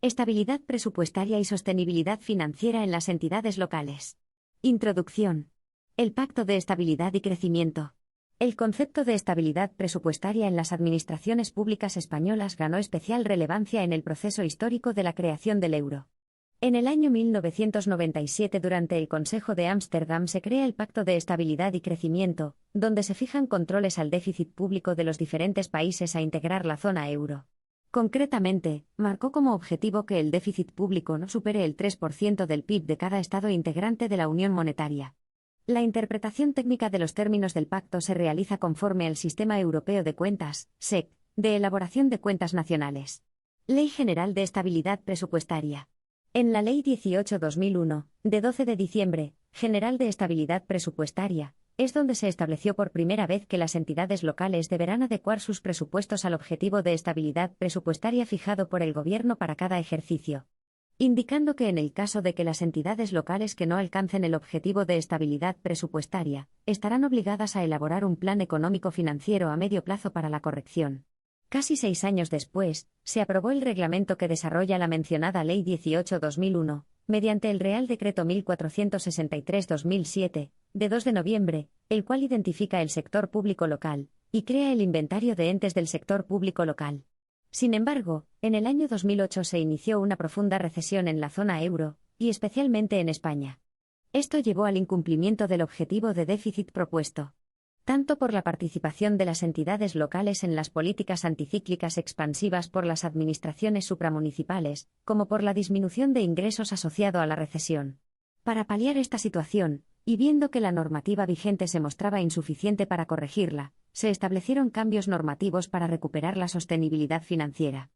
Estabilidad presupuestaria y sostenibilidad financiera en las entidades locales. Introducción. El Pacto de Estabilidad y Crecimiento. El concepto de estabilidad presupuestaria en las administraciones públicas españolas ganó especial relevancia en el proceso histórico de la creación del euro. En el año 1997, durante el Consejo de Ámsterdam, se crea el Pacto de Estabilidad y Crecimiento, donde se fijan controles al déficit público de los diferentes países a integrar la zona euro. Concretamente, marcó como objetivo que el déficit público no supere el 3% del PIB de cada Estado integrante de la Unión Monetaria. La interpretación técnica de los términos del pacto se realiza conforme al Sistema Europeo de Cuentas, SEC, de elaboración de cuentas nacionales. Ley General de Estabilidad Presupuestaria. En la Ley 18/2001, de 12 de diciembre, General de Estabilidad Presupuestaria, es donde se estableció por primera vez que las entidades locales deberán adecuar sus presupuestos al objetivo de estabilidad presupuestaria fijado por el Gobierno para cada ejercicio, indicando que en el caso de que las entidades locales que no alcancen el objetivo de estabilidad presupuestaria, estarán obligadas a elaborar un plan económico-financiero a medio plazo para la corrección. Casi 6 años después, se aprobó el reglamento que desarrolla la mencionada Ley 18/2001, mediante el Real Decreto 1463/2007, de 2 de noviembre, el cual identifica el sector público local, y crea el inventario de entes del sector público local. Sin embargo, en el año 2008 se inició una profunda recesión en la zona euro, y especialmente en España. Esto llevó al incumplimiento del objetivo de déficit propuesto, tanto por la participación de las entidades locales en las políticas anticíclicas expansivas por las administraciones supramunicipales, como por la disminución de ingresos asociado a la recesión. Para paliar esta situación, y viendo que la normativa vigente se mostraba insuficiente para corregirla, se establecieron cambios normativos para recuperar la sostenibilidad financiera.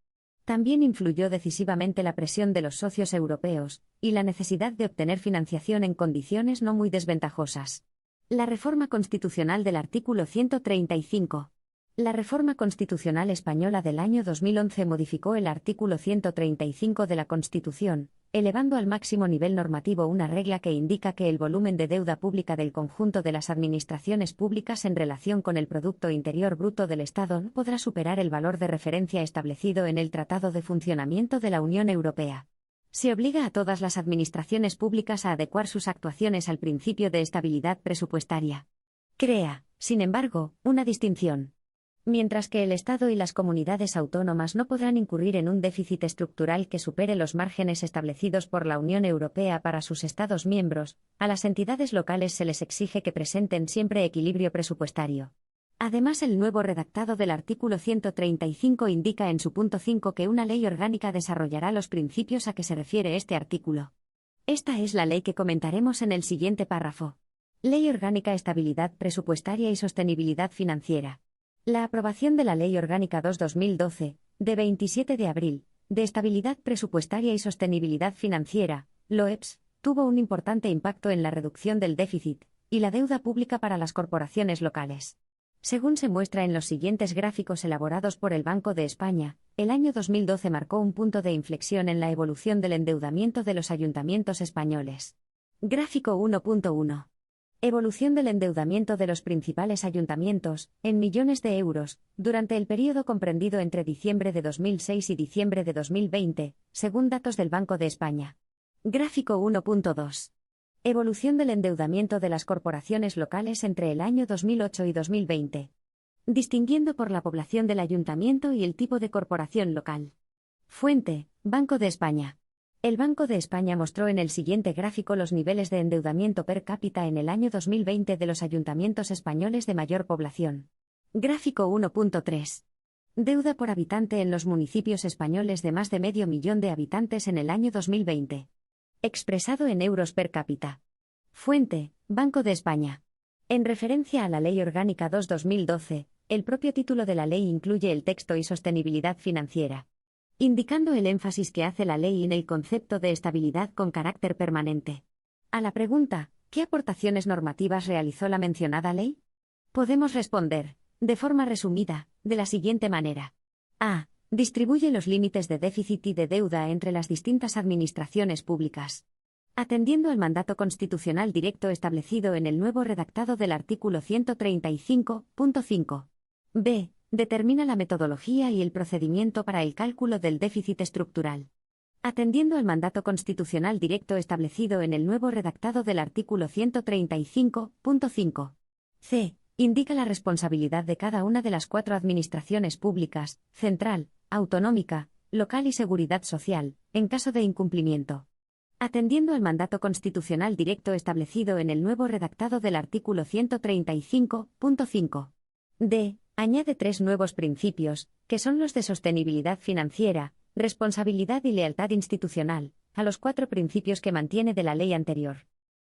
También influyó decisivamente la presión de los socios europeos, y la necesidad de obtener financiación en condiciones no muy desventajosas. La reforma constitucional del artículo 135. La reforma constitucional española del año 2011 modificó el artículo 135 de la Constitución, elevando al máximo nivel normativo una regla que indica que el volumen de deuda pública del conjunto de las administraciones públicas en relación con el Producto Interior Bruto del Estado no podrá superar el valor de referencia establecido en el Tratado de Funcionamiento de la Unión Europea. Se obliga a todas las administraciones públicas a adecuar sus actuaciones al principio de estabilidad presupuestaria. Crea, sin embargo, una distinción. Mientras que el Estado y las comunidades autónomas no podrán incurrir en un déficit estructural que supere los márgenes establecidos por la Unión Europea para sus Estados miembros, a las entidades locales se les exige que presenten siempre equilibrio presupuestario. Además, el nuevo redactado del artículo 135 indica en su punto 5 que una ley orgánica desarrollará los principios a que se refiere este artículo. Esta es la ley que comentaremos en el siguiente párrafo. Ley Orgánica Estabilidad Presupuestaria y Sostenibilidad Financiera. La aprobación de la Ley Orgánica 2/2012, de 27 de abril, de Estabilidad Presupuestaria y Sostenibilidad Financiera, LOEPS, tuvo un importante impacto en la reducción del déficit y la deuda pública para las corporaciones locales. Según se muestra en los siguientes gráficos elaborados por el Banco de España, el año 2012 marcó un punto de inflexión en la evolución del endeudamiento de los ayuntamientos españoles. Gráfico 1.1. Evolución del endeudamiento de los principales ayuntamientos, en millones de euros, durante el período comprendido entre diciembre de 2006 y diciembre de 2020, según datos del Banco de España. Gráfico 1.2. Evolución del endeudamiento de las corporaciones locales entre el año 2008 y 2020. Distinguiendo por la población del ayuntamiento y el tipo de corporación local. Fuente: Banco de España. El Banco de España mostró en el siguiente gráfico los niveles de endeudamiento per cápita en el año 2020 de los ayuntamientos españoles de mayor población. Gráfico 1.3. Deuda por habitante en los municipios españoles de más de medio millón de habitantes en el año 2020. Expresado en euros per cápita. Fuente: Banco de España. En referencia a la Ley Orgánica 2/2012, el propio título de la ley incluye el texto y sostenibilidad financiera, indicando el énfasis que hace la ley en el concepto de estabilidad con carácter permanente. A la pregunta, ¿qué aportaciones normativas realizó la mencionada ley? Podemos responder, de forma resumida, de la siguiente manera. A. Distribuye los límites de déficit y de deuda entre las distintas administraciones públicas, atendiendo al mandato constitucional directo establecido en el nuevo redactado del artículo 135.5. B. Determina la metodología y el procedimiento para el cálculo del déficit estructural. Atendiendo al mandato constitucional directo establecido en el nuevo redactado del artículo 135.5 c, indica la responsabilidad de cada una de las 4 administraciones públicas, central, autonómica, local y seguridad social, en caso de incumplimiento. Atendiendo al mandato constitucional directo establecido en el nuevo redactado del artículo 135.5 d, añade 3 nuevos principios, que son los de sostenibilidad financiera, responsabilidad y lealtad institucional, a los 4 principios que mantiene de la ley anterior.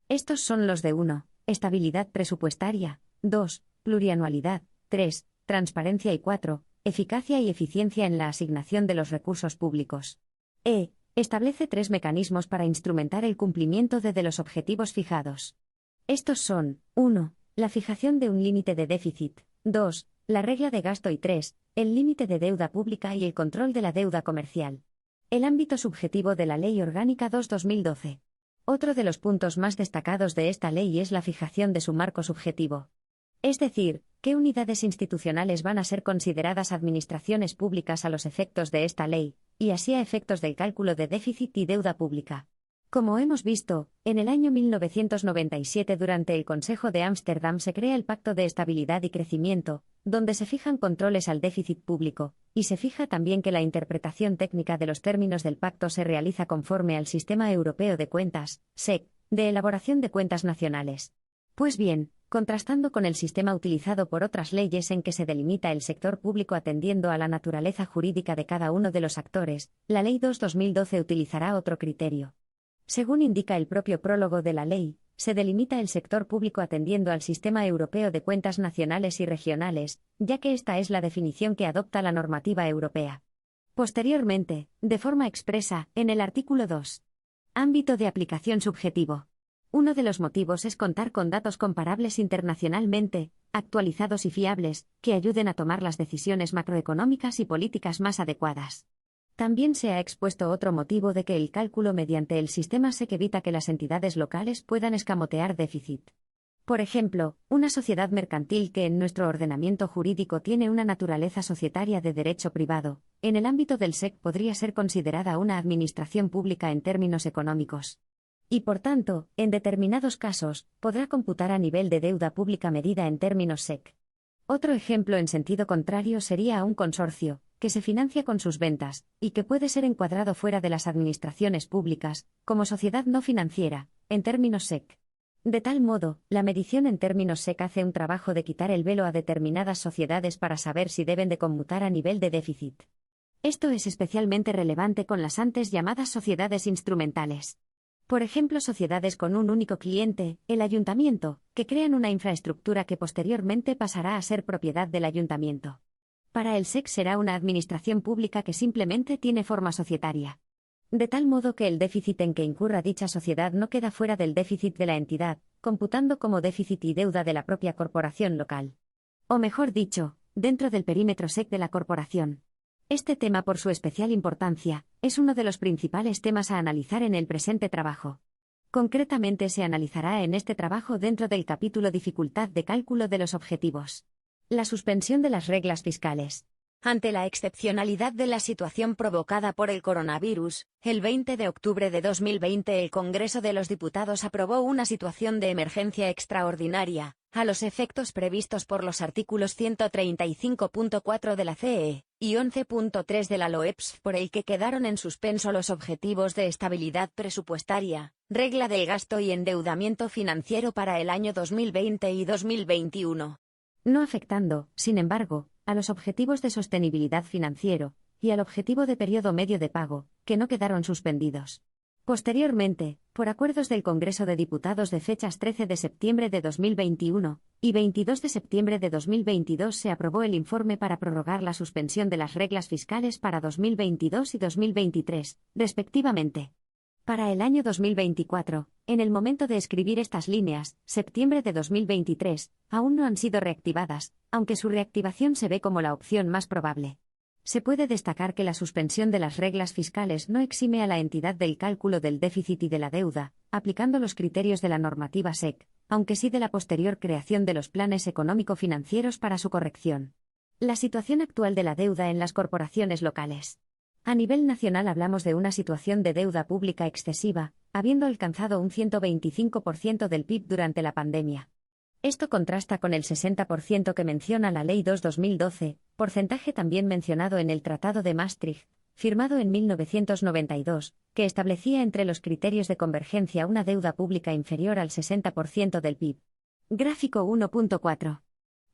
Estos son los de 1. Estabilidad presupuestaria, 2. Plurianualidad, 3. Transparencia y 4. Eficacia y eficiencia en la asignación de los recursos públicos. Establece 3 mecanismos para instrumentar el cumplimiento de los objetivos fijados. Estos son: 1. La fijación de un límite de déficit, 2. La regla de gasto y 3. El límite de deuda pública y el control de la deuda comercial. El ámbito subjetivo de la Ley Orgánica 2/2012. Otro de los puntos más destacados de esta ley es la fijación de su marco subjetivo. Es decir, qué unidades institucionales van a ser consideradas administraciones públicas a los efectos de esta ley, y así a efectos del cálculo de déficit y deuda pública. Como hemos visto, en el año 1997 durante el Consejo de Ámsterdam se crea el Pacto de Estabilidad y Crecimiento, donde se fijan controles al déficit público, y se fija también que la interpretación técnica de los términos del pacto se realiza conforme al Sistema Europeo de Cuentas, SEC, de elaboración de cuentas nacionales. Pues bien, contrastando con el sistema utilizado por otras leyes en que se delimita el sector público atendiendo a la naturaleza jurídica de cada uno de los actores, la Ley 2/2012 utilizará otro criterio. Según indica el propio prólogo de la ley, se delimita el sector público atendiendo al Sistema Europeo de Cuentas Nacionales y Regionales, ya que esta es la definición que adopta la normativa europea. Posteriormente, de forma expresa, en el artículo 2. Ámbito de aplicación subjetivo. Uno de los motivos es contar con datos comparables internacionalmente, actualizados y fiables, que ayuden a tomar las decisiones macroeconómicas y políticas más adecuadas. También se ha expuesto otro motivo de que el cálculo mediante el sistema SEC evita que las entidades locales puedan escamotear déficit. Por ejemplo, una sociedad mercantil que en nuestro ordenamiento jurídico tiene una naturaleza societaria de derecho privado, en el ámbito del SEC podría ser considerada una administración pública en términos económicos. Y por tanto, en determinados casos, podrá computar a nivel de deuda pública medida en términos SEC. Otro ejemplo en sentido contrario sería a un consorcio, que se financia con sus ventas, y que puede ser encuadrado fuera de las administraciones públicas, como sociedad no financiera, en términos SEC. De tal modo, la medición en términos SEC hace un trabajo de quitar el velo a determinadas sociedades para saber si deben de conmutar a nivel de déficit. Esto es especialmente relevante con las antes llamadas sociedades instrumentales. Por ejemplo, sociedades con un único cliente, el ayuntamiento, que crean una infraestructura que posteriormente pasará a ser propiedad del ayuntamiento. Para el SEC será una administración pública que simplemente tiene forma societaria. De tal modo que el déficit en que incurra dicha sociedad no queda fuera del déficit de la entidad, computando como déficit y deuda de la propia corporación local. O mejor dicho, dentro del perímetro SEC de la corporación. Este tema, por su especial importancia, es uno de los principales temas a analizar en el presente trabajo. Concretamente se analizará en este trabajo dentro del capítulo Dificultad de cálculo de los objetivos. La suspensión de las reglas fiscales. Ante la excepcionalidad de la situación provocada por el coronavirus, el 20 de octubre de 2020 el Congreso de los Diputados aprobó una situación de emergencia extraordinaria, a los efectos previstos por los artículos 135.4 de la CE y 11.3 de la LOEPS, por el que quedaron en suspenso los objetivos de estabilidad presupuestaria, regla del gasto y endeudamiento financiero para el año 2020 y 2021. No afectando, sin embargo, a los objetivos de sostenibilidad financiero, y al objetivo de periodo medio de pago, que no quedaron suspendidos. Posteriormente, por acuerdos del Congreso de Diputados de fechas 13 de septiembre de 2021 y 22 de septiembre de 2022 se aprobó el informe para prorrogar la suspensión de las reglas fiscales para 2022 y 2023, respectivamente. Para el año 2024, en el momento de escribir estas líneas, septiembre de 2023, aún no han sido reactivadas, aunque su reactivación se ve como la opción más probable. Se puede destacar que la suspensión de las reglas fiscales no exime a la entidad del cálculo del déficit y de la deuda, aplicando los criterios de la normativa SEC, aunque sí de la posterior creación de los planes económico-financieros para su corrección. La situación actual de la deuda en las corporaciones locales. A nivel nacional hablamos de una situación de deuda pública excesiva, habiendo alcanzado un 125% del PIB durante la pandemia. Esto contrasta con el 60% que menciona la Ley 2/2012, porcentaje también mencionado en el Tratado de Maastricht, firmado en 1992, que establecía entre los criterios de convergencia una deuda pública inferior al 60% del PIB. Gráfico 1.4.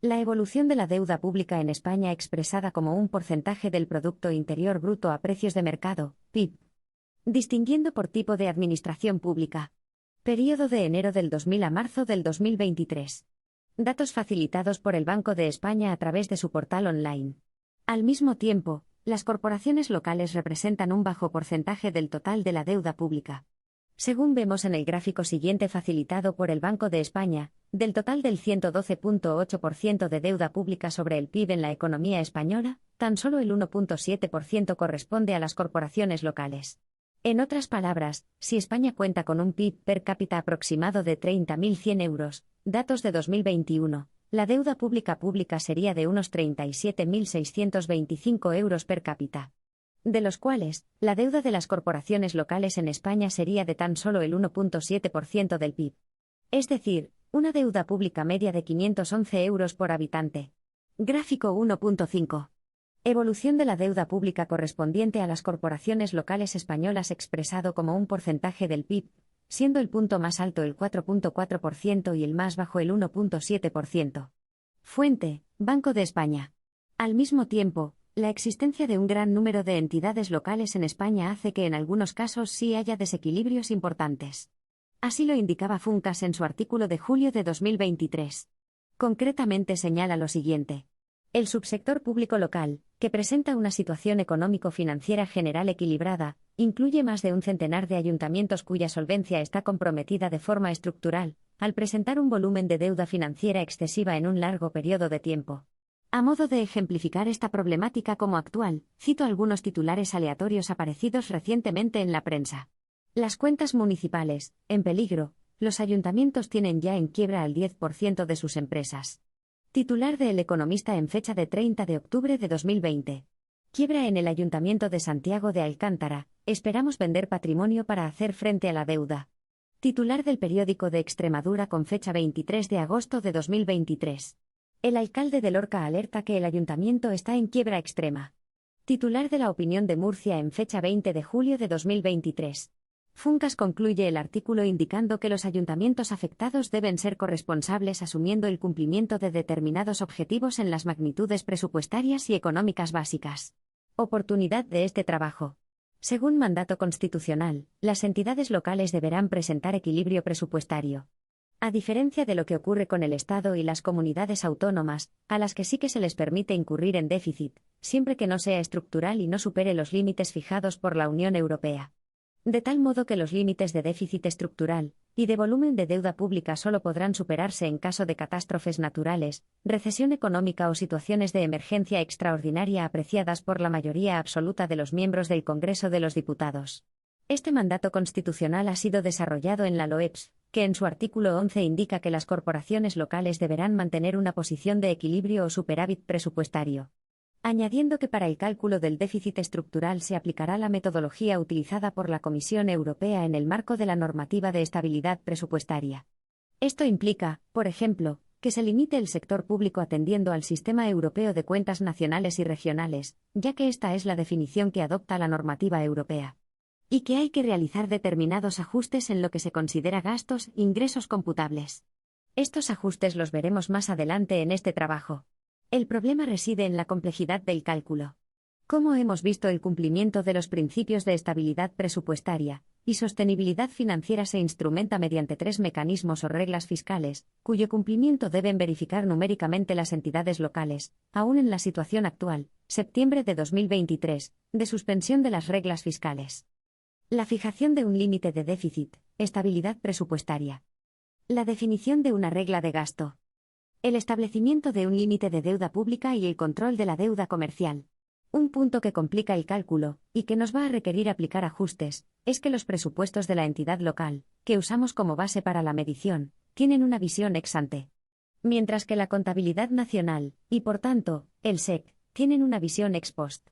La evolución de la deuda pública en España expresada como un porcentaje del Producto Interior Bruto a precios de mercado, PIB. Distinguiendo por tipo de administración pública. Período de enero del 2000 a marzo del 2023. Datos facilitados por el Banco de España a través de su portal online. Al mismo tiempo, las corporaciones locales representan un bajo porcentaje del total de la deuda pública. Según vemos en el gráfico siguiente facilitado por el Banco de España, del total del 112.8% de deuda pública sobre el PIB en la economía española, tan solo el 1.7% corresponde a las corporaciones locales. En otras palabras, si España cuenta con un PIB per cápita aproximado de 30.100 euros, datos de 2021, la deuda pública sería de unos 37.625 euros per cápita. De los cuales, la deuda de las corporaciones locales en España sería de tan solo el 1.7% del PIB. Es decir, una deuda pública media de 511 euros por habitante. Gráfico 1.5. Evolución de la deuda pública correspondiente a las corporaciones locales españolas expresado como un porcentaje del PIB, siendo el punto más alto el 4.4% y el más bajo el 1.7%. Fuente, Banco de España. Al mismo tiempo, la existencia de un gran número de entidades locales en España hace que en algunos casos sí haya desequilibrios importantes. Así lo indicaba Funcas en su artículo de julio de 2023. Concretamente señala lo siguiente. El subsector público local, que presenta una situación económico-financiera general equilibrada, incluye más de un centenar de ayuntamientos cuya solvencia está comprometida de forma estructural, al presentar un volumen de deuda financiera excesiva en un largo periodo de tiempo. A modo de ejemplificar esta problemática como actual, cito algunos titulares aleatorios aparecidos recientemente en la prensa. Las cuentas municipales, en peligro, los ayuntamientos tienen ya en quiebra al 10% de sus empresas. Titular de El Economista en fecha de 30 de octubre de 2020. Quiebra en el Ayuntamiento de Santiago de Alcántara, esperamos vender patrimonio para hacer frente a la deuda. Titular del Periódico de Extremadura con fecha 23 de agosto de 2023. El alcalde de Lorca alerta que el ayuntamiento está en quiebra extrema. Titular de La Opinión de Murcia en fecha 20 de julio de 2023. Funcas concluye el artículo indicando que los ayuntamientos afectados deben ser corresponsables asumiendo el cumplimiento de determinados objetivos en las magnitudes presupuestarias y económicas básicas. Oportunidad de este trabajo. Según mandato constitucional, las entidades locales deberán presentar equilibrio presupuestario. A diferencia de lo que ocurre con el Estado y las comunidades autónomas, a las que sí que se les permite incurrir en déficit, siempre que no sea estructural y no supere los límites fijados por la Unión Europea. De tal modo que los límites de déficit estructural y de volumen de deuda pública solo podrán superarse en caso de catástrofes naturales, recesión económica o situaciones de emergencia extraordinaria apreciadas por la mayoría absoluta de los miembros del Congreso de los Diputados. Este mandato constitucional ha sido desarrollado en la LOEPS, que en su artículo 11 indica que las corporaciones locales deberán mantener una posición de equilibrio o superávit presupuestario. Añadiendo que para el cálculo del déficit estructural se aplicará la metodología utilizada por la Comisión Europea en el marco de la normativa de estabilidad presupuestaria. Esto implica, por ejemplo, que se limite el sector público atendiendo al sistema europeo de cuentas nacionales y regionales, ya que esta es la definición que adopta la normativa europea. Y que hay que realizar determinados ajustes en lo que se considera gastos e ingresos computables. Estos ajustes los veremos más adelante en este trabajo. El problema reside en la complejidad del cálculo. Como hemos visto, el cumplimiento de los principios de estabilidad presupuestaria y sostenibilidad financiera se instrumenta mediante 3 mecanismos o reglas fiscales, cuyo cumplimiento deben verificar numéricamente las entidades locales, aún en la situación actual, septiembre de 2023, de suspensión de las reglas fiscales. La fijación de un límite de déficit, estabilidad presupuestaria. La definición de una regla de gasto. El establecimiento de un límite de deuda pública y el control de la deuda comercial. Un punto que complica el cálculo, y que nos va a requerir aplicar ajustes, es que los presupuestos de la entidad local, que usamos como base para la medición, tienen una visión ex ante. Mientras que la contabilidad nacional, y por tanto, el SEC, tienen una visión ex post.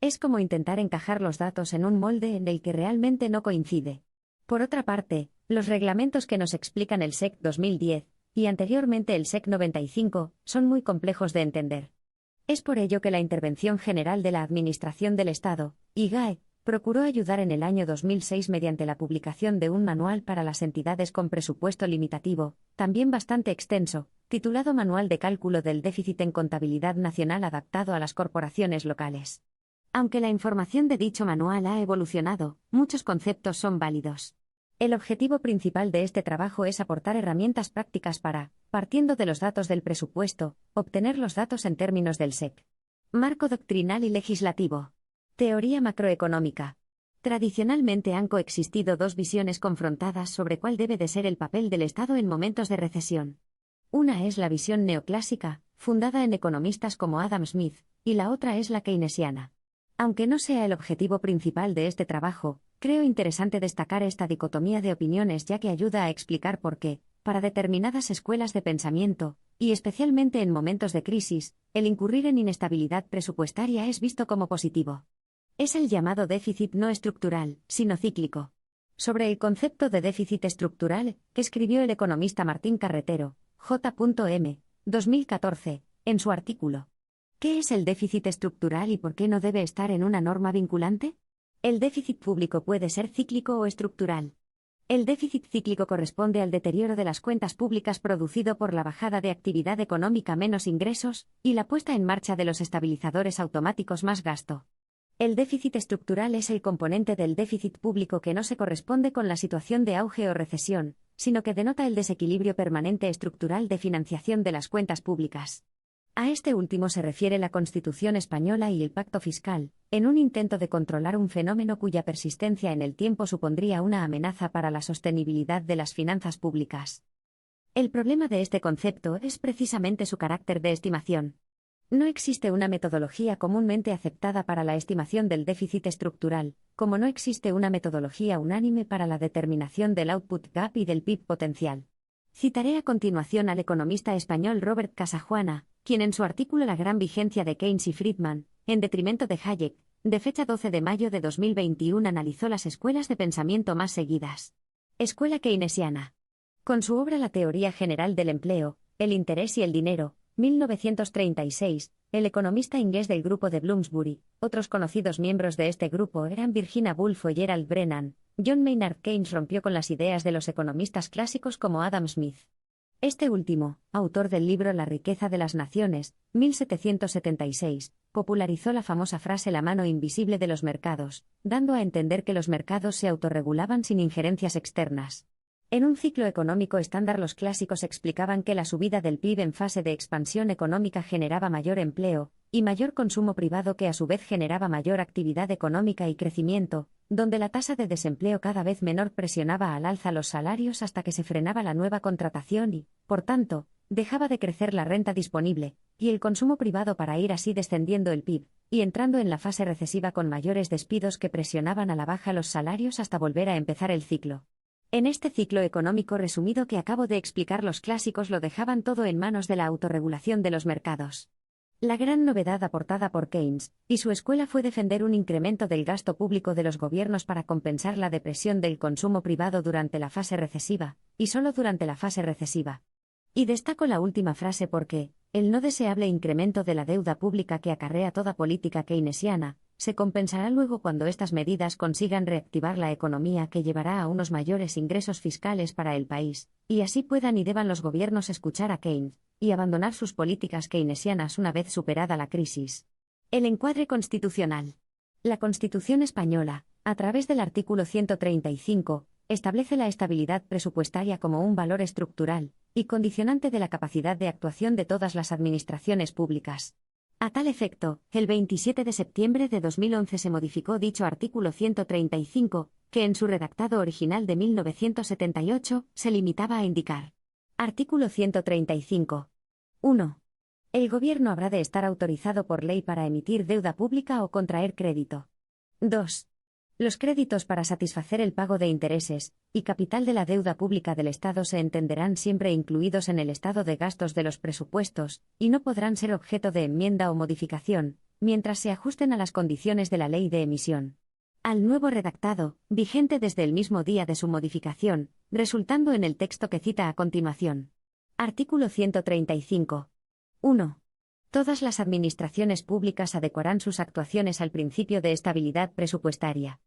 Es como intentar encajar los datos en un molde en el que realmente no coincide. Por otra parte, los reglamentos que nos explican el SEC 2010 y anteriormente el SEC 95 son muy complejos de entender. Es por ello que la Intervención General de la Administración del Estado, IGAE, procuró ayudar en el año 2006 mediante la publicación de un manual para las entidades con presupuesto limitativo, también bastante extenso, titulado Manual de Cálculo del Déficit en Contabilidad Nacional adaptado a las corporaciones locales. Aunque la información de dicho manual ha evolucionado, muchos conceptos son válidos. El objetivo principal de este trabajo es aportar herramientas prácticas para, partiendo de los datos del presupuesto, obtener los datos en términos del SEC. Marco doctrinal y legislativo. Teoría macroeconómica. Tradicionalmente han coexistido dos visiones confrontadas sobre cuál debe de ser el papel del Estado en momentos de recesión. Una es la visión neoclásica, fundada en economistas como Adam Smith, y la otra es la keynesiana. Aunque no sea el objetivo principal de este trabajo, creo interesante destacar esta dicotomía de opiniones ya que ayuda a explicar por qué, para determinadas escuelas de pensamiento, y especialmente en momentos de crisis, el incurrir en inestabilidad presupuestaria es visto como positivo. Es el llamado déficit no estructural, sino cíclico. Sobre el concepto de déficit estructural, que escribió el economista Martín Carretero, J.M., 2014, en su artículo ¿Qué es el déficit estructural y por qué no debe estar en una norma vinculante? El déficit público puede ser cíclico o estructural. El déficit cíclico corresponde al deterioro de las cuentas públicas producido por la bajada de actividad económica menos ingresos y la puesta en marcha de los estabilizadores automáticos más gasto. El déficit estructural es el componente del déficit público que no se corresponde con la situación de auge o recesión, sino que denota el desequilibrio permanente estructural de financiación de las cuentas públicas. A este último se refiere la Constitución española y el Pacto Fiscal, en un intento de controlar un fenómeno cuya persistencia en el tiempo supondría una amenaza para la sostenibilidad de las finanzas públicas. El problema de este concepto es precisamente su carácter de estimación. No existe una metodología comúnmente aceptada para la estimación del déficit estructural, como no existe una metodología unánime para la determinación del output gap y del PIB potencial. Citaré a continuación al economista español Robert Casajuana, quien en su artículo La gran vigencia de Keynes y Friedman, en detrimento de Hayek, de fecha 12 de mayo de 2021 analizó las escuelas de pensamiento más seguidas. Escuela keynesiana. Con su obra La teoría general del empleo, el interés y el dinero, 1936, el economista inglés del grupo de Bloomsbury, otros conocidos miembros de este grupo eran Virginia Woolf o Gerald Brennan, John Maynard Keynes rompió con las ideas de los economistas clásicos como Adam Smith. Este último, autor del libro La riqueza de las naciones, 1776, popularizó la famosa frase la mano invisible de los mercados, dando a entender que los mercados se autorregulaban sin injerencias externas. En un ciclo económico estándar los clásicos explicaban que la subida del PIB en fase de expansión económica generaba mayor empleo, y mayor consumo privado que a su vez generaba mayor actividad económica y crecimiento, donde la tasa de desempleo cada vez menor presionaba al alza los salarios hasta que se frenaba la nueva contratación y, por tanto, dejaba de crecer la renta disponible, y el consumo privado para ir así descendiendo el PIB, y entrando en la fase recesiva con mayores despidos que presionaban a la baja los salarios hasta volver a empezar el ciclo. En este ciclo económico resumido que acabo de explicar los clásicos lo dejaban todo en manos de la autorregulación de los mercados. La gran novedad aportada por Keynes y su escuela fue defender un incremento del gasto público de los gobiernos para compensar la depresión del consumo privado durante la fase recesiva, y solo durante la fase recesiva. Y destaco la última frase porque, el no deseable incremento de la deuda pública que acarrea toda política keynesiana, se compensará luego cuando estas medidas consigan reactivar la economía que llevará a unos mayores ingresos fiscales para el país, y así puedan y deban los gobiernos escuchar a Keynes, y abandonar sus políticas keynesianas una vez superada la crisis. El encuadre constitucional. La Constitución española, a través del artículo 135, establece la estabilidad presupuestaria como un valor estructural y condicionante de la capacidad de actuación de todas las administraciones públicas. A tal efecto, el 27 de septiembre de 2011 se modificó dicho artículo 135, que en su redactado original de 1978 se limitaba a indicar. Artículo 135. 1. El Gobierno habrá de estar autorizado por ley para emitir deuda pública o contraer crédito. 2. Los créditos para satisfacer el pago de intereses y capital de la deuda pública del Estado se entenderán siempre incluidos en el estado de gastos de los presupuestos, y no podrán ser objeto de enmienda o modificación, mientras se ajusten a las condiciones de la ley de emisión. Al nuevo redactado, vigente desde el mismo día de su modificación, resultando en el texto que cita a continuación. Artículo 135. 1. Todas las administraciones públicas adecuarán sus actuaciones al principio de estabilidad presupuestaria.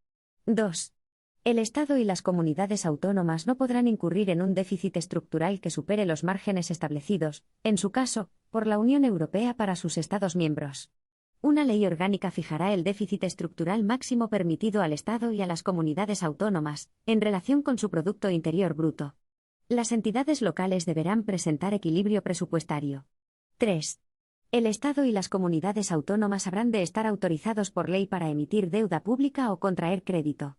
2. El Estado y las comunidades autónomas no podrán incurrir en un déficit estructural que supere los márgenes establecidos, en su caso, por la Unión Europea para sus Estados miembros. Una ley orgánica fijará el déficit estructural máximo permitido al Estado y a las comunidades autónomas, en relación con su Producto Interior Bruto. Las entidades locales deberán presentar equilibrio presupuestario. 3. El Estado y las comunidades autónomas habrán de estar autorizados por ley para emitir deuda pública o contraer crédito.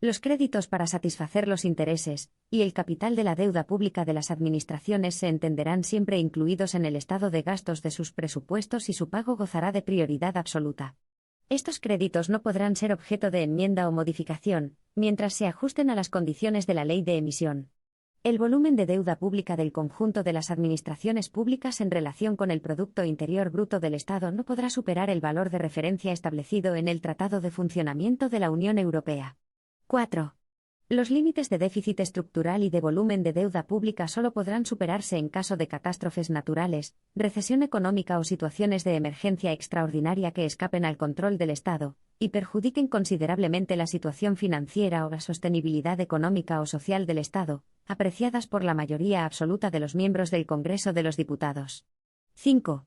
Los créditos para satisfacer los intereses y el capital de la deuda pública de las administraciones se entenderán siempre incluidos en el estado de gastos de sus presupuestos y su pago gozará de prioridad absoluta. Estos créditos no podrán ser objeto de enmienda o modificación, mientras se ajusten a las condiciones de la ley de emisión. El volumen de deuda pública del conjunto de las administraciones públicas en relación con el Producto Interior Bruto del Estado no podrá superar el valor de referencia establecido en el Tratado de Funcionamiento de la Unión Europea. 4. Los límites de déficit estructural y de volumen de deuda pública solo podrán superarse en caso de catástrofes naturales, recesión económica o situaciones de emergencia extraordinaria que escapen al control del Estado y perjudiquen considerablemente la situación financiera o la sostenibilidad económica o social del Estado, apreciadas por la mayoría absoluta de los miembros del Congreso de los Diputados. 5.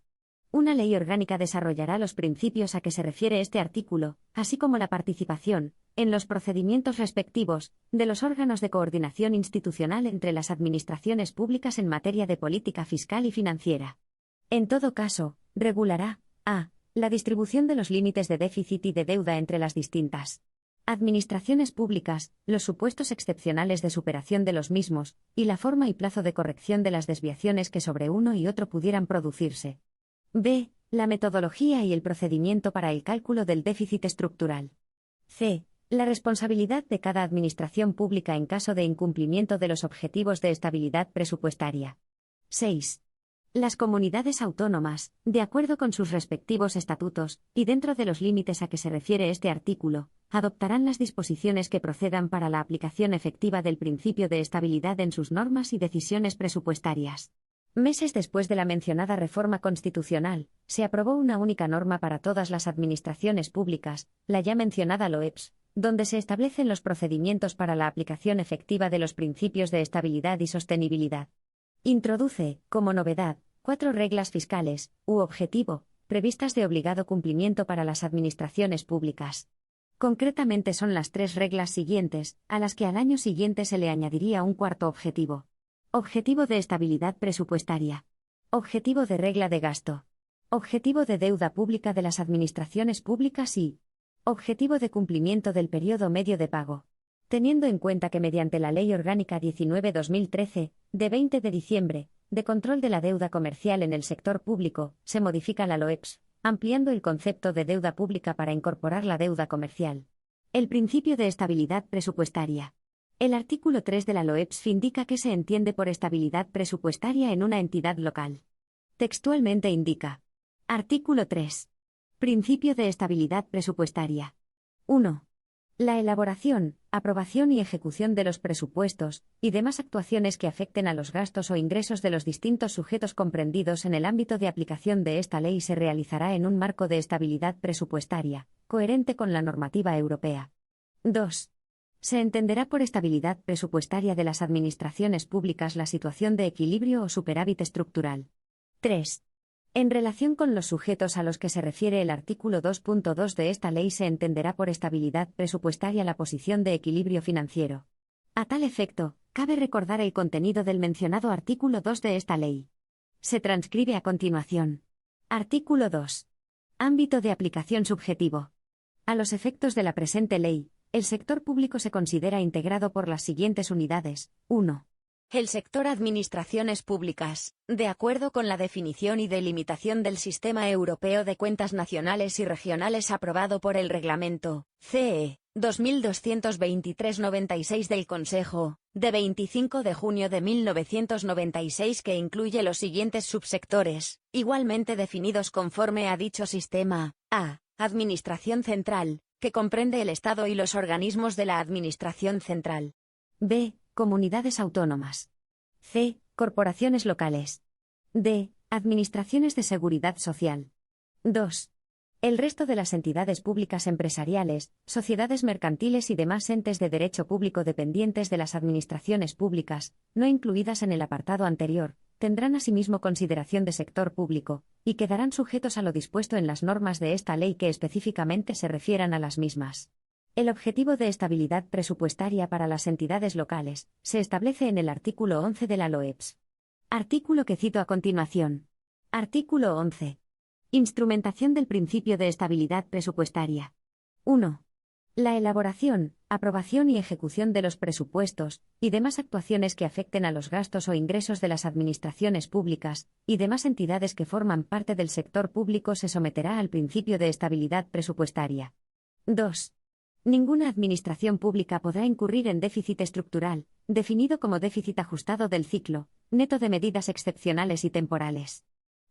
Una ley orgánica desarrollará los principios a que se refiere este artículo, así como la participación, en los procedimientos respectivos, de los órganos de coordinación institucional entre las administraciones públicas en materia de política fiscal y financiera. En todo caso, regulará, a. la distribución de los límites de déficit y de deuda entre las distintas administraciones públicas, los supuestos excepcionales de superación de los mismos, y la forma y plazo de corrección de las desviaciones que sobre uno y otro pudieran producirse. b. La metodología y el procedimiento para el cálculo del déficit estructural. c. La responsabilidad de cada administración pública en caso de incumplimiento de los objetivos de estabilidad presupuestaria. 6. Las comunidades autónomas, de acuerdo con sus respectivos estatutos, y dentro de los límites a que se refiere este artículo, adoptarán las disposiciones que procedan para la aplicación efectiva del principio de estabilidad en sus normas y decisiones presupuestarias. Meses después de la mencionada reforma constitucional, se aprobó una única norma para todas las administraciones públicas, la ya mencionada LOEPS, donde se establecen los procedimientos para la aplicación efectiva de los principios de estabilidad y sostenibilidad. Introduce, como novedad, 4 reglas fiscales, u objetivo, previstas de obligado cumplimiento para las administraciones públicas. Concretamente son las 3 reglas siguientes, a las que al año siguiente se le añadiría un cuarto objetivo. Objetivo de estabilidad presupuestaria. Objetivo de regla de gasto. Objetivo de deuda pública de las administraciones públicas y objetivo de cumplimiento del periodo medio de pago. Teniendo en cuenta que mediante la Ley Orgánica 19/2013, de 20 de diciembre, de control de la deuda comercial en el sector público, se modifica la LOEPS, ampliando el concepto de deuda pública para incorporar la deuda comercial. El principio de estabilidad presupuestaria. El artículo 3 de la LOEPS indica qué se entiende por estabilidad presupuestaria en una entidad local. Textualmente indica. Artículo 3. Principio de estabilidad presupuestaria. 1. La elaboración, aprobación y ejecución de los presupuestos, y demás actuaciones que afecten a los gastos o ingresos de los distintos sujetos comprendidos en el ámbito de aplicación de esta ley se realizará en un marco de estabilidad presupuestaria, coherente con la normativa europea. 2. Se entenderá por estabilidad presupuestaria de las administraciones públicas la situación de equilibrio o superávit estructural. 3. En relación con los sujetos a los que se refiere el artículo 2.2 de esta ley se entenderá por estabilidad presupuestaria la posición de equilibrio financiero. A tal efecto, cabe recordar el contenido del mencionado artículo 2 de esta ley. Se transcribe a continuación. Artículo 2. Ámbito de aplicación subjetivo. A los efectos de la presente ley, el sector público se considera integrado por las siguientes unidades. 1. El sector administraciones públicas, de acuerdo con la definición y delimitación del Sistema Europeo de Cuentas Nacionales y Regionales aprobado por el Reglamento, CE, 2223/96 del Consejo, de 25 de junio de 1996 que incluye los siguientes subsectores, igualmente definidos conforme a dicho sistema: A. Administración central, que comprende el Estado y los organismos de la Administración central. B. Comunidades autónomas. C. Corporaciones locales. D. Administraciones de seguridad social. 2. El resto de las entidades públicas empresariales, sociedades mercantiles y demás entes de derecho público dependientes de las administraciones públicas, no incluidas en el apartado anterior, tendrán asimismo consideración de sector público, y quedarán sujetos a lo dispuesto en las normas de esta ley que específicamente se refieran a las mismas. El objetivo de estabilidad presupuestaria para las entidades locales se establece en el artículo 11 de la LOEPS. Artículo que cito a continuación. Artículo 11. Instrumentación del principio de estabilidad presupuestaria. 1. La elaboración, aprobación y ejecución de los presupuestos, y demás actuaciones que afecten a los gastos o ingresos de las administraciones públicas, y demás entidades que forman parte del sector público se someterá al principio de estabilidad presupuestaria. 2. Ninguna administración pública podrá incurrir en déficit estructural, definido como déficit ajustado del ciclo, neto de medidas excepcionales y temporales.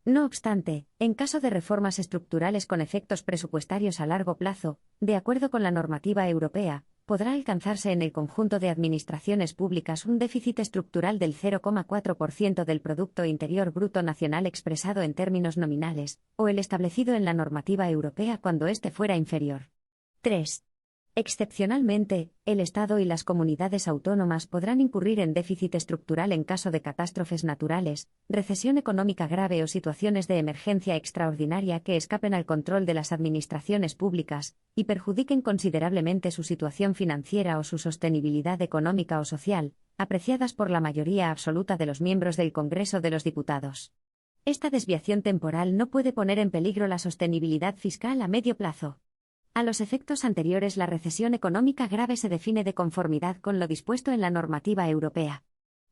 No obstante, en caso de reformas estructurales con efectos presupuestarios a largo plazo, de acuerdo con la normativa europea, podrá alcanzarse en el conjunto de administraciones públicas un déficit estructural del 0,4% del Producto Interior Bruto Nacional expresado en términos nominales, o el establecido en la normativa europea cuando éste fuera inferior. 3. Excepcionalmente, el Estado y las comunidades autónomas podrán incurrir en déficit estructural en caso de catástrofes naturales, recesión económica grave o situaciones de emergencia extraordinaria que escapen al control de las administraciones públicas y perjudiquen considerablemente su situación financiera o su sostenibilidad económica o social, apreciadas por la mayoría absoluta de los miembros del Congreso de los Diputados. Esta desviación temporal no puede poner en peligro la sostenibilidad fiscal a medio plazo. A los efectos anteriores, la recesión económica grave se define de conformidad con lo dispuesto en la normativa europea.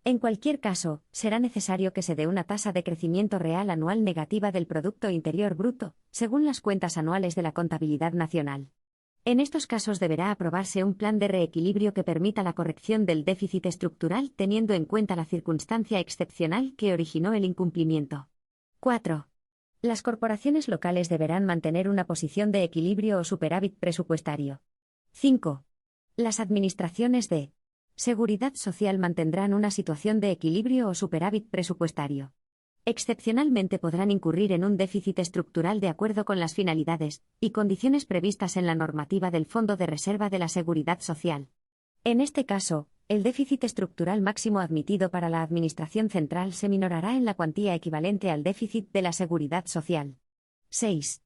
En cualquier caso, será necesario que se dé una tasa de crecimiento real anual negativa del Producto Interior Bruto, según las cuentas anuales de la contabilidad nacional. En estos casos deberá aprobarse un plan de reequilibrio que permita la corrección del déficit estructural teniendo en cuenta la circunstancia excepcional que originó el incumplimiento. 4. Las corporaciones locales deberán mantener una posición de equilibrio o superávit presupuestario. 5. Las administraciones de seguridad social mantendrán una situación de equilibrio o superávit presupuestario. Excepcionalmente podrán incurrir en un déficit estructural de acuerdo con las finalidades y condiciones previstas en la normativa del Fondo de Reserva de la Seguridad Social. En este caso, el déficit estructural máximo admitido para la Administración central se minorará en la cuantía equivalente al déficit de la Seguridad Social. 6.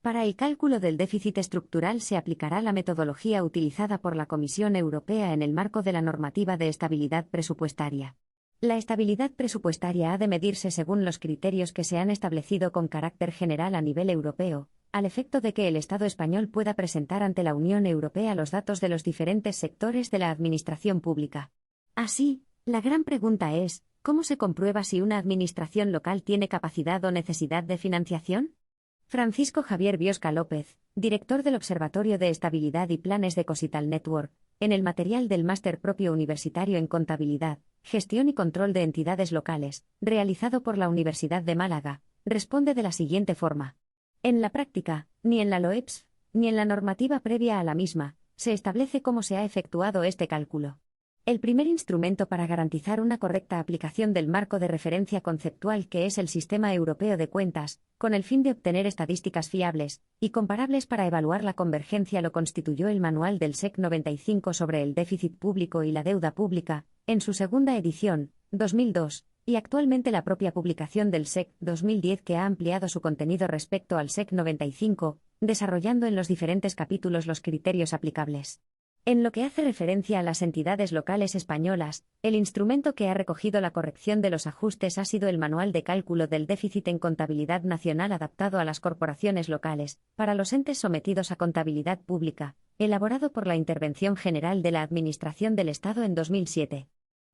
Para el cálculo del déficit estructural se aplicará la metodología utilizada por la Comisión Europea en el marco de la normativa de estabilidad presupuestaria. La estabilidad presupuestaria ha de medirse según los criterios que se han establecido con carácter general a nivel europeo, al efecto de que el Estado español pueda presentar ante la Unión Europea los datos de los diferentes sectores de la administración pública. Así, la gran pregunta es, ¿cómo se comprueba si una administración local tiene capacidad o necesidad de financiación? Francisco Javier Biosca López, director del Observatorio de Estabilidad y Planes de Cosital Network, en el material del Máster Propio Universitario en Contabilidad, Gestión y Control de Entidades Locales, realizado por la Universidad de Málaga, responde de la siguiente forma. En la práctica, ni en la LOEPS, ni en la normativa previa a la misma, se establece cómo se ha efectuado este cálculo. El primer instrumento para garantizar una correcta aplicación del marco de referencia conceptual que es el Sistema Europeo de Cuentas, con el fin de obtener estadísticas fiables y comparables para evaluar la convergencia lo constituyó el Manual del SEC 95 sobre el déficit público y la deuda pública, en su segunda edición, 2002, y actualmente la propia publicación del SEC 2010 que ha ampliado su contenido respecto al SEC 95, desarrollando en los diferentes capítulos los criterios aplicables. En lo que hace referencia a las entidades locales españolas, el instrumento que ha recogido la corrección de los ajustes ha sido el Manual de Cálculo del Déficit en Contabilidad Nacional adaptado a las corporaciones locales, para los entes sometidos a contabilidad pública, elaborado por la Intervención General de la Administración del Estado en 2007.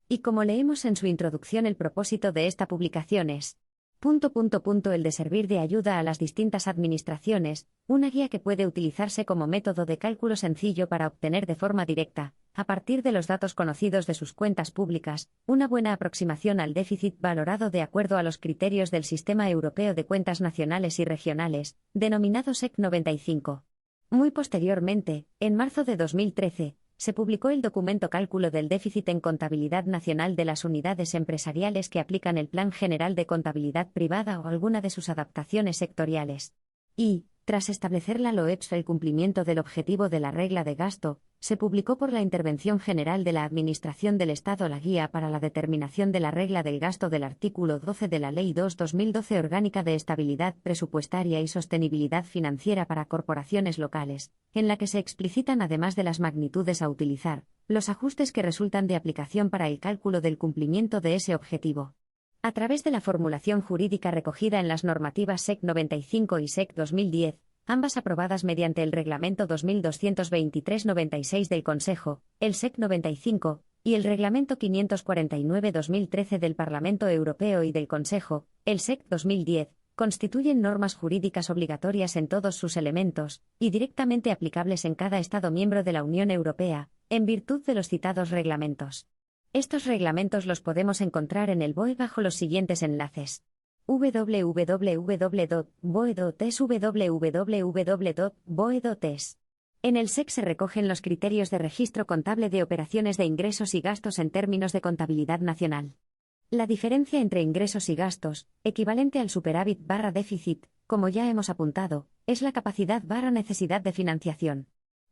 Y como leemos en su introducción, el propósito de esta publicación es El de servir de ayuda a las distintas administraciones, una guía que puede utilizarse como método de cálculo sencillo para obtener de forma directa, a partir de los datos conocidos de sus cuentas públicas, una buena aproximación al déficit valorado de acuerdo a los criterios del Sistema Europeo de Cuentas Nacionales y Regionales, denominado SEC 95. Muy posteriormente, en marzo de 2013, se publicó el documento Cálculo del déficit en contabilidad nacional de las unidades empresariales que aplican el Plan General de Contabilidad Privada o alguna de sus adaptaciones sectoriales. Y, tras establecer la LOEPS el cumplimiento del objetivo de la regla de gasto, se publicó por la Intervención General de la Administración del Estado la Guía para la determinación de la regla del gasto del artículo 12 de la Ley 2/2012 Orgánica de Estabilidad Presupuestaria y Sostenibilidad Financiera para Corporaciones Locales, en la que se explicitan, además de las magnitudes a utilizar, los ajustes que resultan de aplicación para el cálculo del cumplimiento de ese objetivo. A través de la formulación jurídica recogida en las normativas SEC 95 y SEC 2010, ambas aprobadas mediante el Reglamento 2223/96 del Consejo, el SEC 95, y el Reglamento 549/2013 del Parlamento Europeo y del Consejo, el SEC 2010, constituyen normas jurídicas obligatorias en todos sus elementos, y directamente aplicables en cada Estado miembro de la Unión Europea, en virtud de los citados reglamentos. Estos reglamentos los podemos encontrar en el BOE bajo los siguientes enlaces: www.boe.es, www.boe.es. En el SEC se recogen los criterios de registro contable de operaciones de ingresos y gastos en términos de contabilidad nacional. La diferencia entre ingresos y gastos, equivalente al superávit/déficit, como ya hemos apuntado, es la capacidad/necesidad de financiación.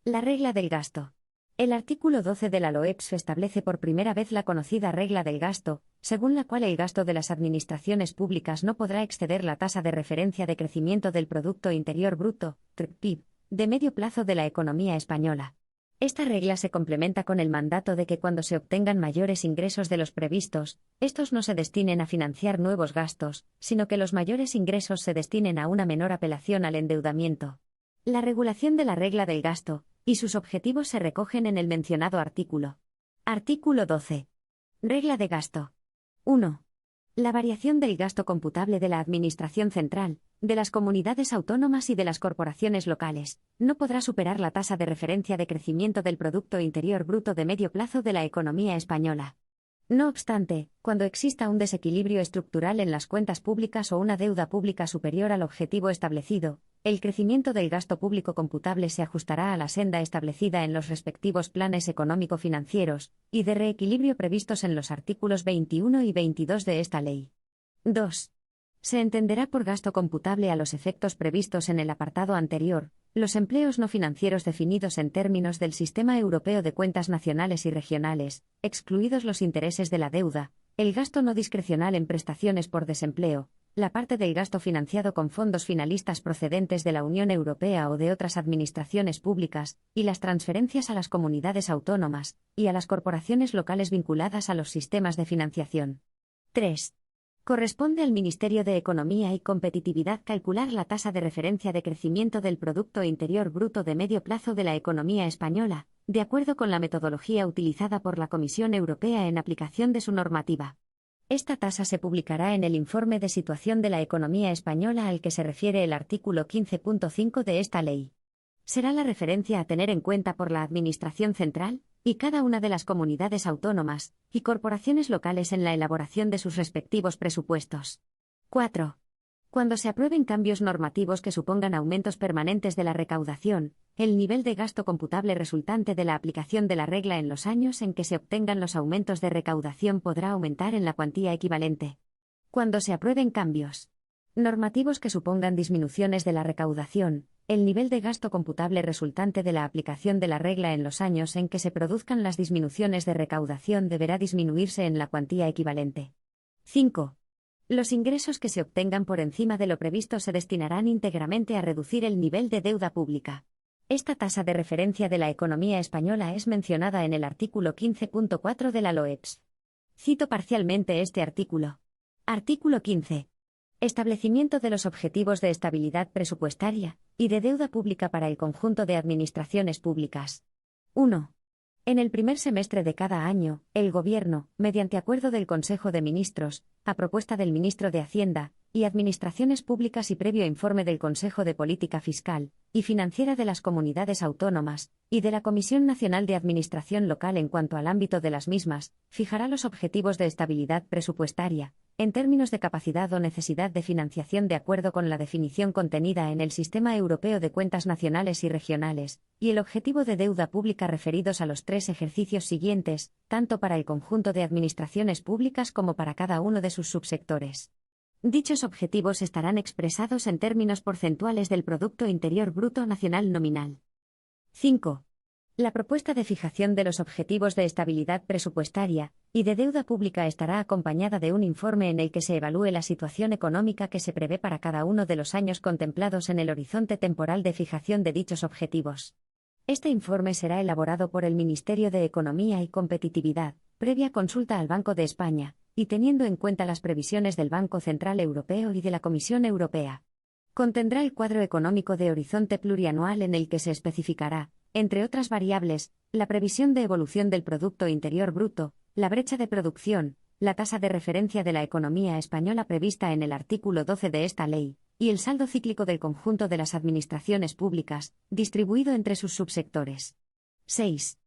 La regla del gasto. El artículo 12 de la LOEPS establece por primera vez la conocida regla del gasto, según la cual el gasto de las administraciones públicas no podrá exceder la tasa de referencia de crecimiento del Producto Interior Bruto, PIB, de medio plazo de la economía española. Esta regla se complementa con el mandato de que cuando se obtengan mayores ingresos de los previstos, estos no se destinen a financiar nuevos gastos, sino que los mayores ingresos se destinen a una menor apelación al endeudamiento. La regulación de la regla del gasto y sus objetivos se recogen en el mencionado artículo. Artículo 12. Regla de gasto. 1. La variación del gasto computable de la Administración Central, de las comunidades autónomas y de las corporaciones locales, no podrá superar la tasa de referencia de crecimiento del Producto Interior Bruto de medio plazo de la economía española. No obstante, cuando exista un desequilibrio estructural en las cuentas públicas o una deuda pública superior al objetivo establecido, el crecimiento del gasto público computable se ajustará a la senda establecida en los respectivos planes económico-financieros y de reequilibrio previstos en los artículos 21 y 22 de esta ley. 2. Se entenderá por gasto computable a los efectos previstos en el apartado anterior, los empleos no financieros definidos en términos del Sistema Europeo de Cuentas Nacionales y Regionales, excluidos los intereses de la deuda, el gasto no discrecional en prestaciones por desempleo, la parte del gasto financiado con fondos finalistas procedentes de la Unión Europea o de otras administraciones públicas, y las transferencias a las comunidades autónomas y a las corporaciones locales vinculadas a los sistemas de financiación. 3. Corresponde al Ministerio de Economía y Competitividad calcular la tasa de referencia de crecimiento del Producto Interior Bruto de medio plazo de la economía española, de acuerdo con la metodología utilizada por la Comisión Europea en aplicación de su normativa. Esta tasa se publicará en el Informe de Situación de la Economía Española al que se refiere el artículo 15.5 de esta ley. Será la referencia a tener en cuenta por la Administración Central y cada una de las comunidades autónomas y corporaciones locales en la elaboración de sus respectivos presupuestos. 4. Cuando se aprueben cambios normativos que supongan aumentos permanentes de la recaudación, el nivel de gasto computable resultante de la aplicación de la regla en los años en que se obtengan los aumentos de recaudación podrá aumentar en la cuantía equivalente. Cuando se aprueben cambios normativos que supongan disminuciones de la recaudación, el nivel de gasto computable resultante de la aplicación de la regla en los años en que se produzcan las disminuciones de recaudación deberá disminuirse en la cuantía equivalente. 5. Los ingresos que se obtengan por encima de lo previsto se destinarán íntegramente a reducir el nivel de deuda pública. Esta tasa de referencia de la economía española es mencionada en el artículo 15.4 de la LOEPS. Cito parcialmente este artículo. Artículo 15. Establecimiento de los objetivos de estabilidad presupuestaria y de deuda pública para el conjunto de administraciones públicas. 1. En el primer semestre de cada año, el Gobierno, mediante acuerdo del Consejo de Ministros, a propuesta del Ministro de Hacienda, y administraciones públicas y previo informe del Consejo de Política Fiscal y Financiera de las Comunidades Autónomas y de la Comisión Nacional de Administración Local en cuanto al ámbito de las mismas, fijará los objetivos de estabilidad presupuestaria, en términos de capacidad o necesidad de financiación de acuerdo con la definición contenida en el Sistema Europeo de Cuentas Nacionales y Regionales, y el objetivo de deuda pública referidos a los 3 ejercicios siguientes, tanto para el conjunto de administraciones públicas como para cada uno de sus subsectores. Dichos objetivos estarán expresados en términos porcentuales del Producto Interior Bruto Nacional nominal. 5. La propuesta de fijación de los objetivos de estabilidad presupuestaria y de deuda pública estará acompañada de un informe en el que se evalúe la situación económica que se prevé para cada uno de los años contemplados en el horizonte temporal de fijación de dichos objetivos. Este informe será elaborado por el Ministerio de Economía y Competitividad, previa consulta al Banco de España, y teniendo en cuenta las previsiones del Banco Central Europeo y de la Comisión Europea. Contendrá el cuadro económico de horizonte plurianual en el que se especificará, entre otras variables, la previsión de evolución del Producto Interior Bruto, la brecha de producción, la tasa de referencia de la economía española prevista en el artículo 12 de esta ley, y el saldo cíclico del conjunto de las administraciones públicas, distribuido entre sus subsectores. 6.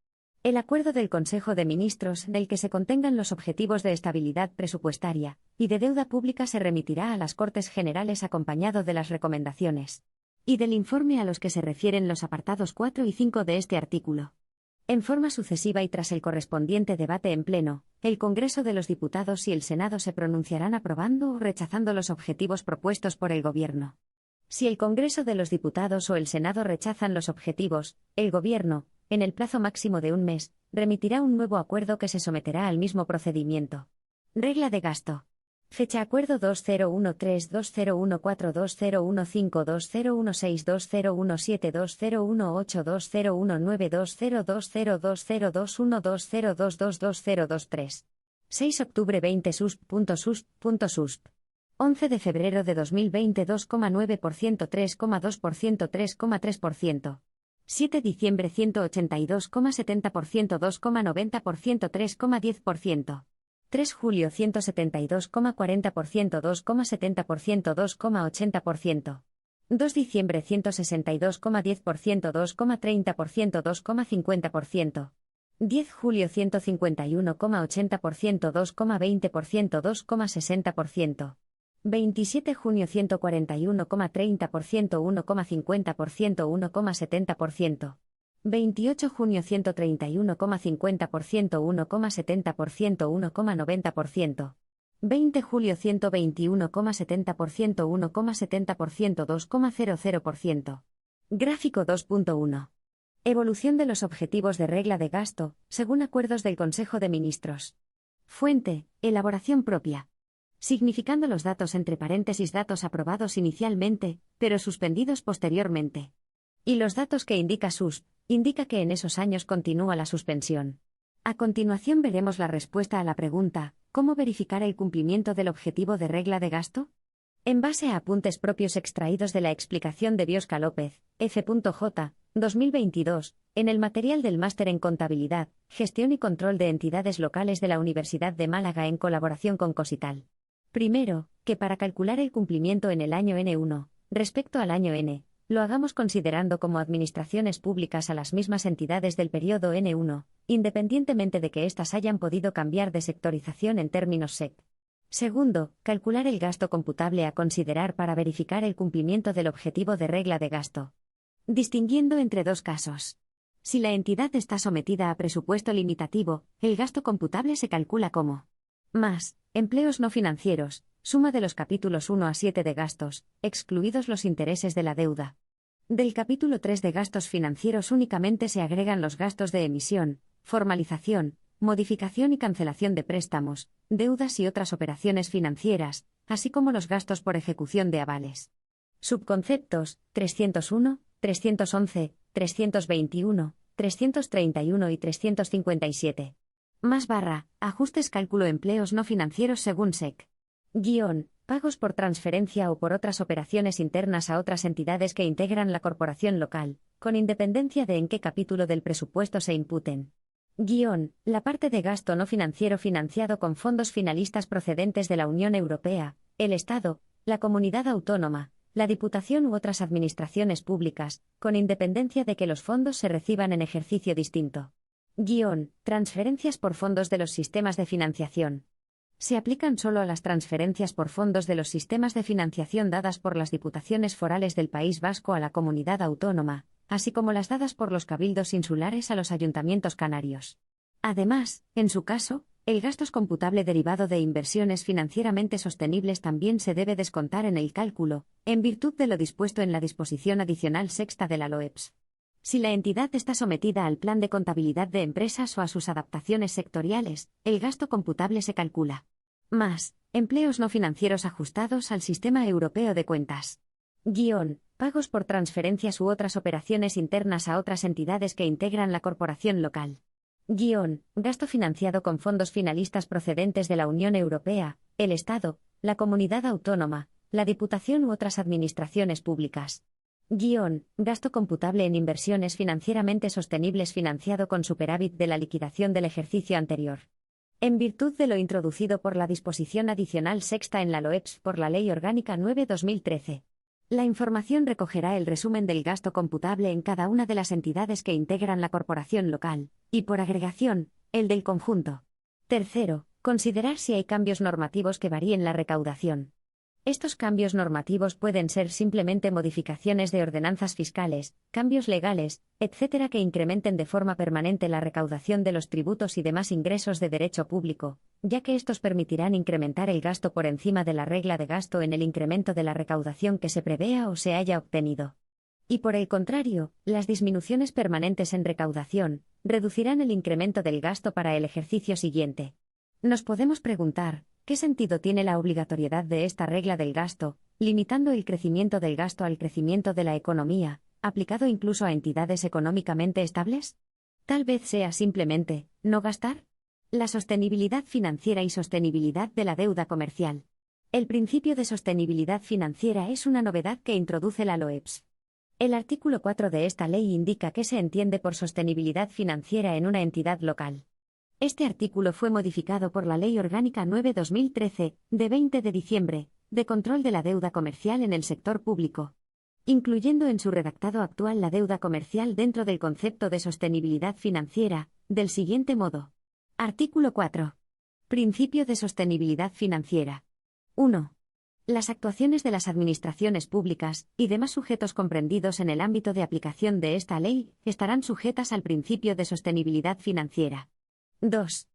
El acuerdo del Consejo de Ministros en el que se contengan los objetivos de estabilidad presupuestaria y de deuda pública se remitirá a las Cortes Generales acompañado de las recomendaciones y del informe a los que se refieren los apartados 4 y 5 de este artículo. En forma sucesiva y tras el correspondiente debate en pleno, el Congreso de los Diputados y el Senado se pronunciarán aprobando o rechazando los objetivos propuestos por el Gobierno. Si el Congreso de los Diputados o el Senado rechazan los objetivos, el Gobierno, en el plazo máximo de un mes, remitirá un nuevo acuerdo que se someterá al mismo procedimiento. Regla de gasto. Fecha acuerdo 2013-2015-2015-2016-2017-2018-2019-2020-2020-2021-2020-2022-2022-2022-2023. 6 octubre 20 susp. 11 de febrero de 2020 2,9% 3,2% 3,3%. 7 diciembre 182,70% 2,90% 3,10%. 3 julio 172,40% 2,70% 2,80%. 2 diciembre 162,10% 2,30% 2,50%. 10 julio 151,80% 2,20% 2,60%. 27 junio 141,30% 1,50% 1,70%. 28 junio 131,50% 1,70% 1,90%. 20 julio 121,70% 1,70% 2,00%. Gráfico 2.1. Evolución de los objetivos de regla de gasto, según acuerdos del Consejo de Ministros. Fuente, elaboración propia. Significando los datos entre paréntesis datos aprobados inicialmente, pero suspendidos posteriormente. Y los datos que indica SUSP, indica que en esos años continúa la suspensión. A continuación veremos la respuesta a la pregunta, ¿cómo verificar el cumplimiento del objetivo de regla de gasto? En base a apuntes propios extraídos de la explicación de Biosca López, F.J., 2022, en el material del Máster en Contabilidad, Gestión y Control de Entidades Locales de la Universidad de Málaga en colaboración con Cosital. Primero, que para calcular el cumplimiento en el año N1, respecto al año N, lo hagamos considerando como administraciones públicas a las mismas entidades del periodo N1, independientemente de que éstas hayan podido cambiar de sectorización en términos SEC. Segundo, calcular el gasto computable a considerar para verificar el cumplimiento del objetivo de regla de gasto. Distinguiendo entre dos casos. Si la entidad está sometida a presupuesto limitativo, el gasto computable se calcula como más empleos no financieros, suma de los capítulos 1 a 7 de gastos, excluidos los intereses de la deuda. Del capítulo 3 de gastos financieros únicamente se agregan los gastos de emisión, formalización, modificación y cancelación de préstamos, deudas y otras operaciones financieras, así como los gastos por ejecución de avales. Subconceptos, 301, 311, 321, 331 y 357. Más barra, ajustes cálculo empleos no financieros según SEC. Guión, pagos por transferencia o por otras operaciones internas a otras entidades que integran la corporación local, con independencia de en qué capítulo del presupuesto se imputen. Guión, la parte de gasto no financiero financiado con fondos finalistas procedentes de la Unión Europea, el Estado, la comunidad autónoma, la Diputación u otras administraciones públicas, con independencia de que los fondos se reciban en ejercicio distinto. Transferencias por fondos de los sistemas de financiación. Se aplican solo a las transferencias por fondos de los sistemas de financiación dadas por las diputaciones forales del País Vasco a la comunidad autónoma, así como las dadas por los cabildos insulares a los ayuntamientos canarios. Además, en su caso, el gasto computable derivado de inversiones financieramente sostenibles también se debe descontar en el cálculo, en virtud de lo dispuesto en la disposición adicional sexta de la LOEPS. Si la entidad está sometida al plan de contabilidad de empresas o a sus adaptaciones sectoriales, el gasto computable se calcula. Más, empleos no financieros ajustados al Sistema Europeo de Cuentas. Pagos por transferencias u otras operaciones internas a otras entidades que integran la corporación local. Gasto financiado con fondos finalistas procedentes de la Unión Europea, el Estado, la comunidad autónoma, la Diputación u otras administraciones públicas. Gasto computable en inversiones financieramente sostenibles financiado con superávit de la liquidación del ejercicio anterior. En virtud de lo introducido por la disposición adicional sexta en la LOEPS por la Ley Orgánica 9/2013. La información recogerá el resumen del gasto computable en cada una de las entidades que integran la corporación local, y por agregación, el del conjunto. Tercero, considerar si hay cambios normativos que varíen la recaudación. Estos cambios normativos pueden ser simplemente modificaciones de ordenanzas fiscales, cambios legales, etc. que incrementen de forma permanente la recaudación de los tributos y demás ingresos de derecho público, ya que estos permitirán incrementar el gasto por encima de la regla de gasto en el incremento de la recaudación que se prevea o se haya obtenido. Y por el contrario, las disminuciones permanentes en recaudación reducirán el incremento del gasto para el ejercicio siguiente. Nos podemos preguntar, ¿qué sentido tiene la obligatoriedad de esta regla del gasto, limitando el crecimiento del gasto al crecimiento de la economía, aplicado incluso a entidades económicamente estables? Tal vez sea simplemente, ¿no gastar? La sostenibilidad financiera y sostenibilidad de la deuda comercial. El principio de sostenibilidad financiera es una novedad que introduce la LOEPS. El artículo 4 de esta ley indica qué se entiende por sostenibilidad financiera en una entidad local. Este artículo fue modificado por la Ley Orgánica 9/2013, de 20 de diciembre, de control de la deuda comercial en el sector público, incluyendo en su redactado actual la deuda comercial dentro del concepto de sostenibilidad financiera, del siguiente modo. Artículo 4. Principio de sostenibilidad financiera. 1. Las actuaciones de las administraciones públicas y demás sujetos comprendidos en el ámbito de aplicación de esta ley estarán sujetas al principio de sostenibilidad financiera. 2.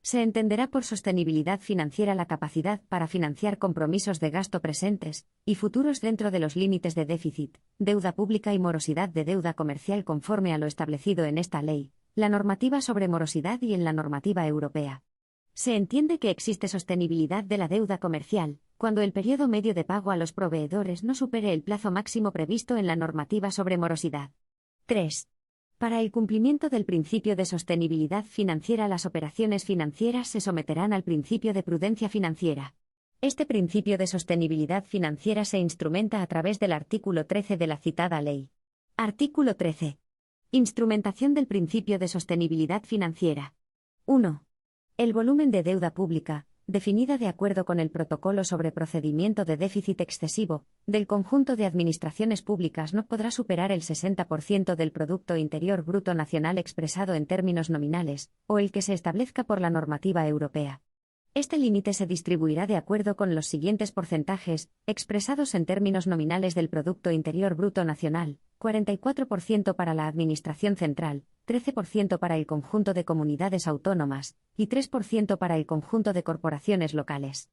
Se entenderá por sostenibilidad financiera la capacidad para financiar compromisos de gasto presentes y futuros dentro de los límites de déficit, deuda pública y morosidad de deuda comercial conforme a lo establecido en esta ley, la normativa sobre morosidad y en la normativa europea. Se entiende que existe sostenibilidad de la deuda comercial cuando el periodo medio de pago a los proveedores no supere el plazo máximo previsto en la normativa sobre morosidad. 3. Para el cumplimiento del principio de sostenibilidad financiera, las operaciones financieras se someterán al principio de prudencia financiera. Este principio de sostenibilidad financiera se instrumenta a través del artículo 13 de la citada ley. Artículo 13. Instrumentación del principio de sostenibilidad financiera. 1. El volumen de deuda pública, definida de acuerdo con el Protocolo sobre procedimiento de déficit excesivo, del conjunto de administraciones públicas no podrá superar el 60% del Producto Interior Bruto Nacional expresado en términos nominales, o el que se establezca por la normativa europea. Este límite se distribuirá de acuerdo con los siguientes porcentajes, expresados en términos nominales del Producto Interior Bruto Nacional: 44% para la Administración Central, 13% para el conjunto de comunidades autónomas, y 3% para el conjunto de corporaciones locales.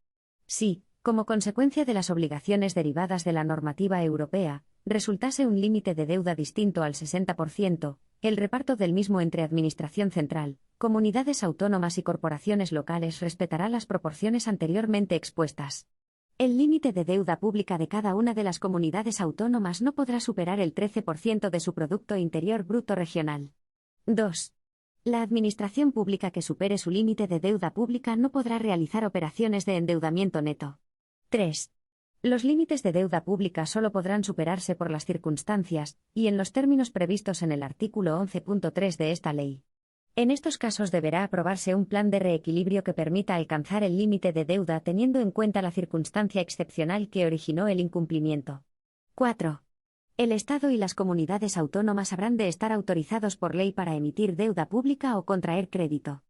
Si, como consecuencia de las obligaciones derivadas de la normativa europea, resultase un límite de deuda distinto al 60%, el reparto del mismo entre Administración Central, comunidades autónomas y corporaciones locales respetará las proporciones anteriormente expuestas. El límite de deuda pública de cada una de las comunidades autónomas no podrá superar el 13% de su Producto Interior Bruto regional. 2. La administración pública que supere su límite de deuda pública no podrá realizar operaciones de endeudamiento neto. 3. Los límites de deuda pública solo podrán superarse por las circunstancias y en los términos previstos en el artículo 11.3 de esta ley. En estos casos deberá aprobarse un plan de reequilibrio que permita alcanzar el límite de deuda teniendo en cuenta la circunstancia excepcional que originó el incumplimiento. 4. El Estado y las comunidades autónomas habrán de estar autorizados por ley para emitir deuda pública o contraer crédito.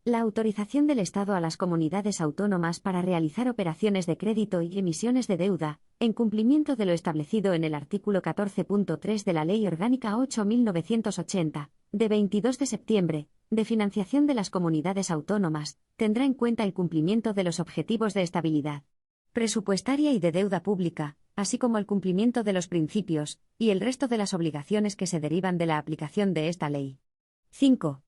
La autorización del Estado a las comunidades autónomas para realizar operaciones de crédito y emisiones de deuda, en cumplimiento de lo establecido en el artículo 14.3 de la Ley Orgánica 8.1980, de 22 de septiembre, de financiación de las comunidades autónomas, tendrá en cuenta el cumplimiento de los objetivos de estabilidad presupuestaria y de deuda pública, así como el cumplimiento de los principios, y el resto de las obligaciones que se derivan de la aplicación de esta ley. 5.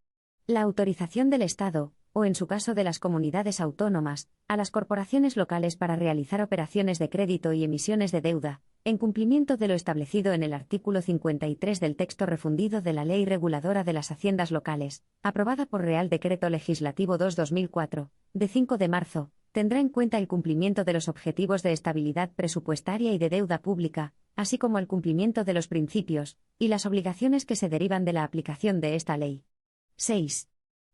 La autorización del Estado, o en su caso de las comunidades autónomas, a las corporaciones locales para realizar operaciones de crédito y emisiones de deuda, en cumplimiento de lo establecido en el artículo 53 del texto refundido de la Ley Reguladora de las Haciendas Locales, aprobada por Real Decreto Legislativo 2/2004, de 5 de marzo, tendrá en cuenta el cumplimiento de los objetivos de estabilidad presupuestaria y de deuda pública, así como el cumplimiento de los principios y las obligaciones que se derivan de la aplicación de esta ley. 6.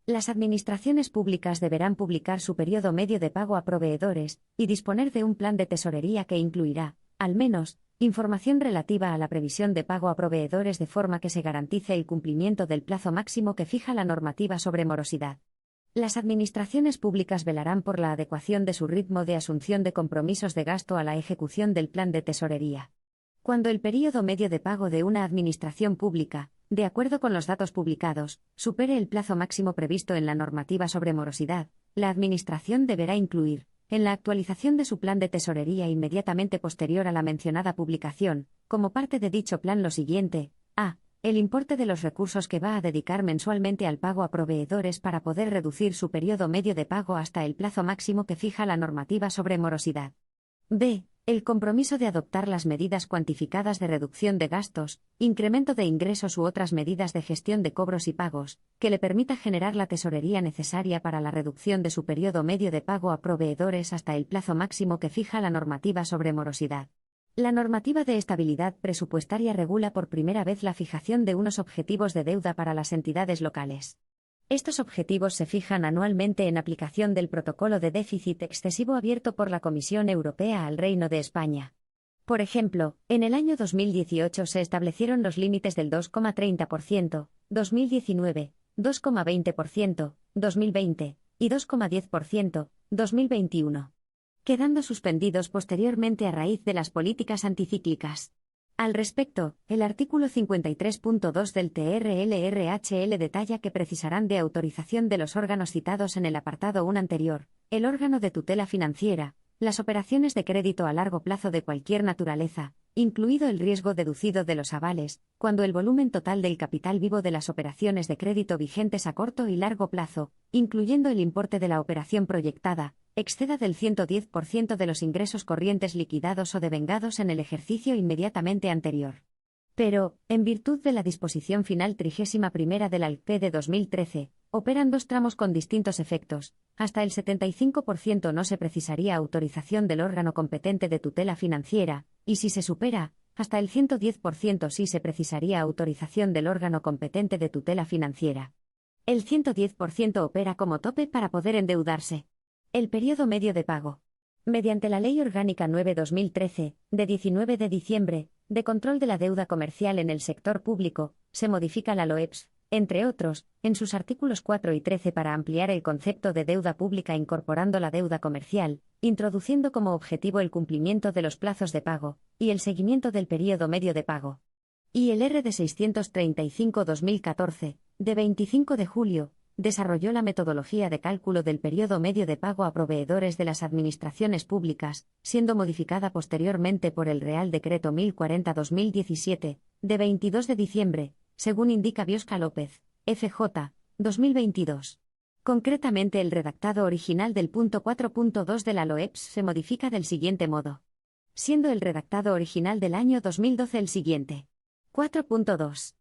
Las administraciones públicas deberán publicar su periodo medio de pago a proveedores y disponer de un plan de tesorería que incluirá, al menos, información relativa a la previsión de pago a proveedores de forma que se garantice el cumplimiento del plazo máximo que fija la normativa sobre morosidad. Las administraciones públicas velarán por la adecuación de su ritmo de asunción de compromisos de gasto a la ejecución del plan de tesorería. Cuando el período medio de pago de una administración pública, de acuerdo con los datos publicados, supere el plazo máximo previsto en la normativa sobre morosidad, la Administración deberá incluir, en la actualización de su plan de tesorería inmediatamente posterior a la mencionada publicación, como parte de dicho plan lo siguiente: a. El importe de los recursos que va a dedicar mensualmente al pago a proveedores para poder reducir su periodo medio de pago hasta el plazo máximo que fija la normativa sobre morosidad. b. El compromiso de adoptar las medidas cuantificadas de reducción de gastos, incremento de ingresos u otras medidas de gestión de cobros y pagos, que le permita generar la tesorería necesaria para la reducción de su periodo medio de pago a proveedores hasta el plazo máximo que fija la normativa sobre morosidad. La normativa de estabilidad presupuestaria regula por primera vez la fijación de unos objetivos de deuda para las entidades locales. Estos objetivos se fijan anualmente en aplicación del Protocolo de Déficit Excesivo abierto por la Comisión Europea al Reino de España. Por ejemplo, en el año 2018 se establecieron los límites del 2,30%, 2019, 2,20%, 2020 y 2,10%, 2021. Quedando suspendidos posteriormente a raíz de las políticas anticíclicas. Al respecto, el artículo 53.2 del TRLRHL detalla que precisarán de autorización de los órganos citados en el apartado 1 anterior, el órgano de tutela financiera, las operaciones de crédito a largo plazo de cualquier naturaleza, incluido el riesgo deducido de los avales, cuando el volumen total del capital vivo de las operaciones de crédito vigentes a corto y largo plazo, incluyendo el importe de la operación proyectada, exceda del 110% de los ingresos corrientes liquidados o devengados en el ejercicio inmediatamente anterior. Pero, en virtud de la disposición final 31ª del ALCP de 2013, operan dos tramos con distintos efectos. Hasta el 75% no se precisaría autorización del órgano competente de tutela financiera, y si se supera, hasta el 110% sí se precisaría autorización del órgano competente de tutela financiera. El 110% opera como tope para poder endeudarse. El periodo medio de pago. Mediante la Ley Orgánica 9/2013, de 19 de diciembre, de control de la deuda comercial en el sector público, se modifica la LOEPS, entre otros, en sus artículos 4 y 13 para ampliar el concepto de deuda pública incorporando la deuda comercial, introduciendo como objetivo el cumplimiento de los plazos de pago, y el seguimiento del periodo medio de pago. Y el RD 635/2014, de 25 de julio, desarrolló la metodología de cálculo del periodo medio de pago a proveedores de las administraciones públicas, siendo modificada posteriormente por el Real Decreto 1040/2017, de 22 de diciembre, según indica Biosca López, FJ, 2022. Concretamente, el redactado original del punto 4.2 de la LOEPS se modifica del siguiente modo. Siendo el redactado original del año 2012 el siguiente. 4.2.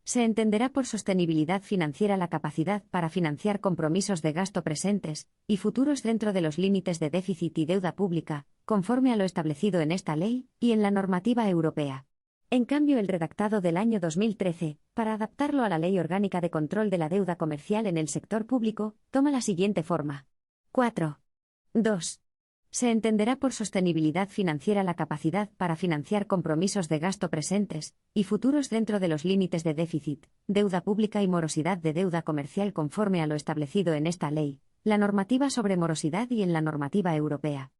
Se entenderá por sostenibilidad financiera la capacidad para financiar compromisos de gasto presentes y futuros dentro de los límites de déficit y deuda pública, conforme a lo establecido en esta ley y en la normativa europea. En cambio, el redactado del año 2013, para adaptarlo a la Ley Orgánica de Control de la Deuda Comercial en el Sector Público, toma la siguiente forma. 4. 2. Se entenderá por sostenibilidad financiera la capacidad para financiar compromisos de gasto presentes y futuros dentro de los límites de déficit, deuda pública y morosidad de deuda comercial conforme a lo establecido en esta ley, la normativa sobre morosidad y en la normativa europea.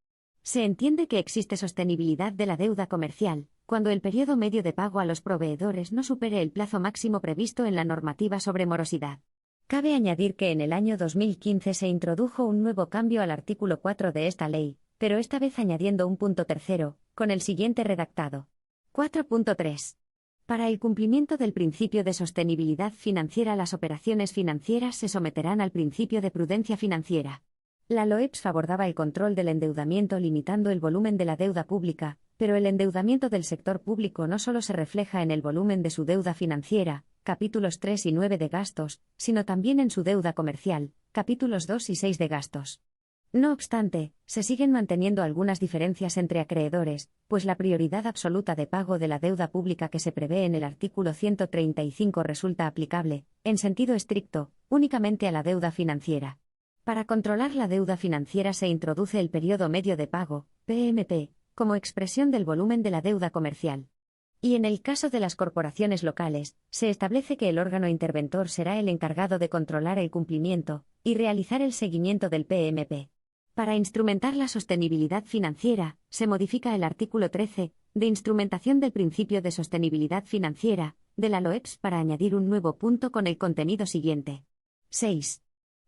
Se entiende que existe sostenibilidad de la deuda comercial cuando el periodo medio de pago a los proveedores no supere el plazo máximo previsto en la normativa sobre morosidad. Cabe añadir que en el año 2015 se introdujo un nuevo cambio al artículo 4 de esta ley, pero esta vez añadiendo un punto tercero, con el siguiente redactado. 4.3. Para el cumplimiento del principio de sostenibilidad financiera, las operaciones financieras se someterán al principio de prudencia financiera. La LOEPS abordaba el control del endeudamiento limitando el volumen de la deuda pública, pero el endeudamiento del sector público no solo se refleja en el volumen de su deuda financiera, capítulos 3 y 9 de gastos, sino también en su deuda comercial, capítulos 2 y 6 de gastos. No obstante, se siguen manteniendo algunas diferencias entre acreedores, pues la prioridad absoluta de pago de la deuda pública que se prevé en el artículo 135 resulta aplicable, en sentido estricto, únicamente a la deuda financiera. Para controlar la deuda financiera se introduce el periodo medio de pago, PMP, como expresión del volumen de la deuda comercial. Y en el caso de las corporaciones locales, se establece que el órgano interventor será el encargado de controlar el cumplimiento y realizar el seguimiento del PMP. Para instrumentar la sostenibilidad financiera, se modifica el artículo 13, de instrumentación del principio de sostenibilidad financiera, de la LOEPS para añadir un nuevo punto con el contenido siguiente. 6.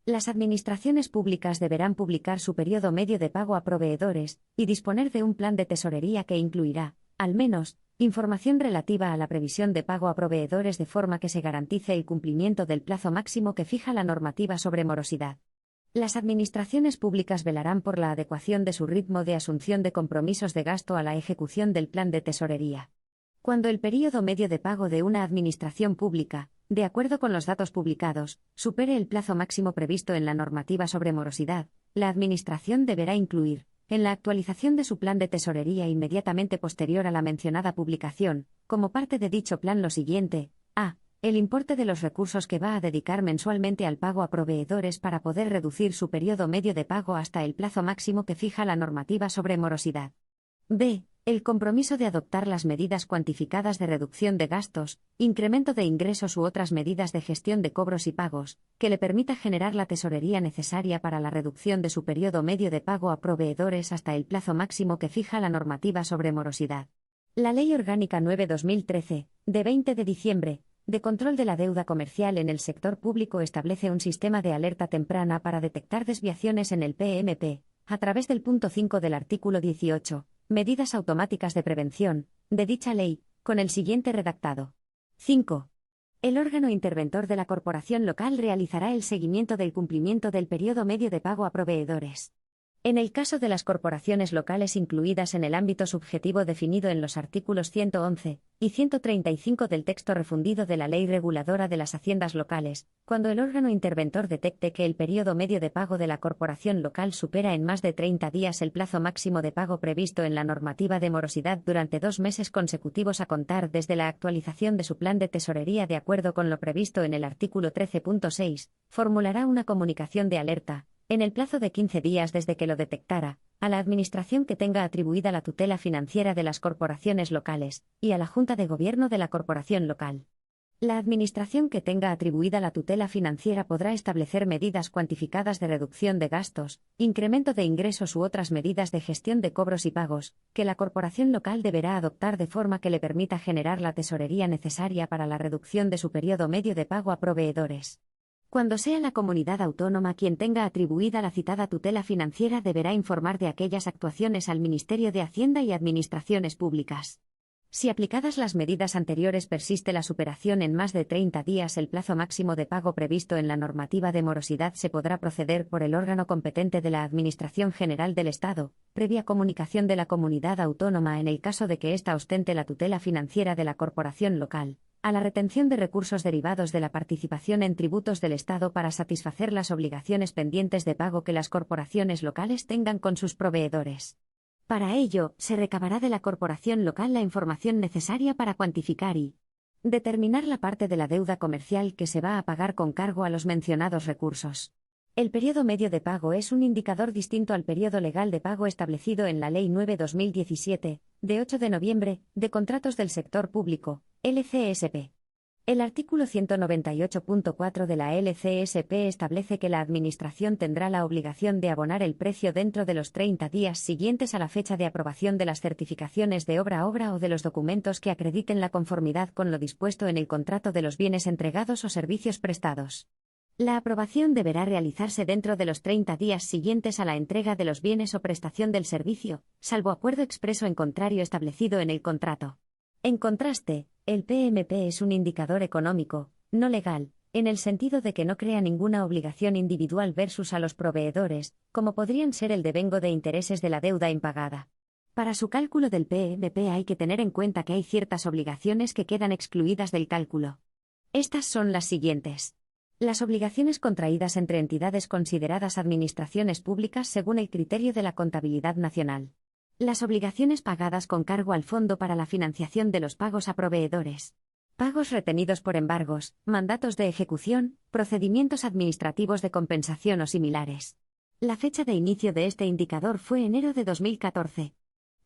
Las administraciones públicas deberán publicar su periodo medio de pago a proveedores y disponer de un plan de tesorería que incluirá, al menos, información relativa a la previsión de pago a proveedores de forma que se garantice el cumplimiento del plazo máximo que fija la normativa sobre morosidad. Las administraciones públicas velarán por la adecuación de su ritmo de asunción de compromisos de gasto a la ejecución del plan de tesorería. Cuando el periodo medio de pago de una administración pública, de acuerdo con los datos publicados, supere el plazo máximo previsto en la normativa sobre morosidad, la Administración deberá incluir, en la actualización de su plan de tesorería inmediatamente posterior a la mencionada publicación, como parte de dicho plan lo siguiente: a. El importe de los recursos que va a dedicar mensualmente al pago a proveedores para poder reducir su periodo medio de pago hasta el plazo máximo que fija la normativa sobre morosidad. b. El compromiso de adoptar las medidas cuantificadas de reducción de gastos, incremento de ingresos u otras medidas de gestión de cobros y pagos, que le permita generar la tesorería necesaria para la reducción de su periodo medio de pago a proveedores hasta el plazo máximo que fija la normativa sobre morosidad. La Ley Orgánica 9/2013, de 20 de diciembre, de control de la deuda comercial en el sector público establece un sistema de alerta temprana para detectar desviaciones en el PMP, a través del punto 5 del artículo 18. Medidas automáticas de prevención, de dicha ley, con el siguiente redactado. 5. El órgano interventor de la corporación local realizará el seguimiento del cumplimiento del periodo medio de pago a proveedores. En el caso de las corporaciones locales incluidas en el ámbito subjetivo definido en los artículos 111 y 135 del texto refundido de la Ley Reguladora de las Haciendas Locales, cuando el órgano interventor detecte que el periodo medio de pago de la corporación local supera en más de 30 días el plazo máximo de pago previsto en la normativa de morosidad durante 2 meses consecutivos a contar desde la actualización de su plan de tesorería de acuerdo con lo previsto en el artículo 13.6, formulará una comunicación de alerta, en el plazo de 15 días desde que lo detectara, a la Administración que tenga atribuida la tutela financiera de las corporaciones locales, y a la Junta de Gobierno de la corporación local. La Administración que tenga atribuida la tutela financiera podrá establecer medidas cuantificadas de reducción de gastos, incremento de ingresos u otras medidas de gestión de cobros y pagos, que la corporación local deberá adoptar de forma que le permita generar la tesorería necesaria para la reducción de su periodo medio de pago a proveedores. Cuando sea la comunidad autónoma quien tenga atribuida la citada tutela financiera, deberá informar de aquellas actuaciones al Ministerio de Hacienda y Administraciones Públicas. Si aplicadas las medidas anteriores persiste la superación en más de 30 días el plazo máximo de pago previsto en la normativa de morosidad, se podrá proceder por el órgano competente de la Administración General del Estado, previa comunicación de la comunidad autónoma en el caso de que ésta ostente la tutela financiera de la corporación local, a la retención de recursos derivados de la participación en tributos del Estado para satisfacer las obligaciones pendientes de pago que las corporaciones locales tengan con sus proveedores. Para ello, se recabará de la corporación local la información necesaria para cuantificar y determinar la parte de la deuda comercial que se va a pagar con cargo a los mencionados recursos. El periodo medio de pago es un indicador distinto al periodo legal de pago establecido en la Ley 9/2017, de 8 de noviembre, de contratos del sector público, LCSP. El artículo 198.4 de la LCSP establece que la Administración tendrá la obligación de abonar el precio dentro de los 30 días siguientes a la fecha de aprobación de las certificaciones de obra o de los documentos que acrediten la conformidad con lo dispuesto en el contrato de los bienes entregados o servicios prestados. La aprobación deberá realizarse dentro de los 30 días siguientes a la entrega de los bienes o prestación del servicio, salvo acuerdo expreso en contrario establecido en el contrato. En contraste, el PMP es un indicador económico, no legal, en el sentido de que no crea ninguna obligación individual versus a los proveedores, como podrían ser el devengo de intereses de la deuda impagada. Para su cálculo del PMP hay que tener en cuenta que hay ciertas obligaciones que quedan excluidas del cálculo. Estas son las siguientes. Las obligaciones contraídas entre entidades consideradas administraciones públicas según el criterio de la contabilidad nacional. Las obligaciones pagadas con cargo al fondo para la financiación de los pagos a proveedores. Pagos retenidos por embargos, mandatos de ejecución, procedimientos administrativos de compensación o similares. La fecha de inicio de este indicador fue enero de 2014.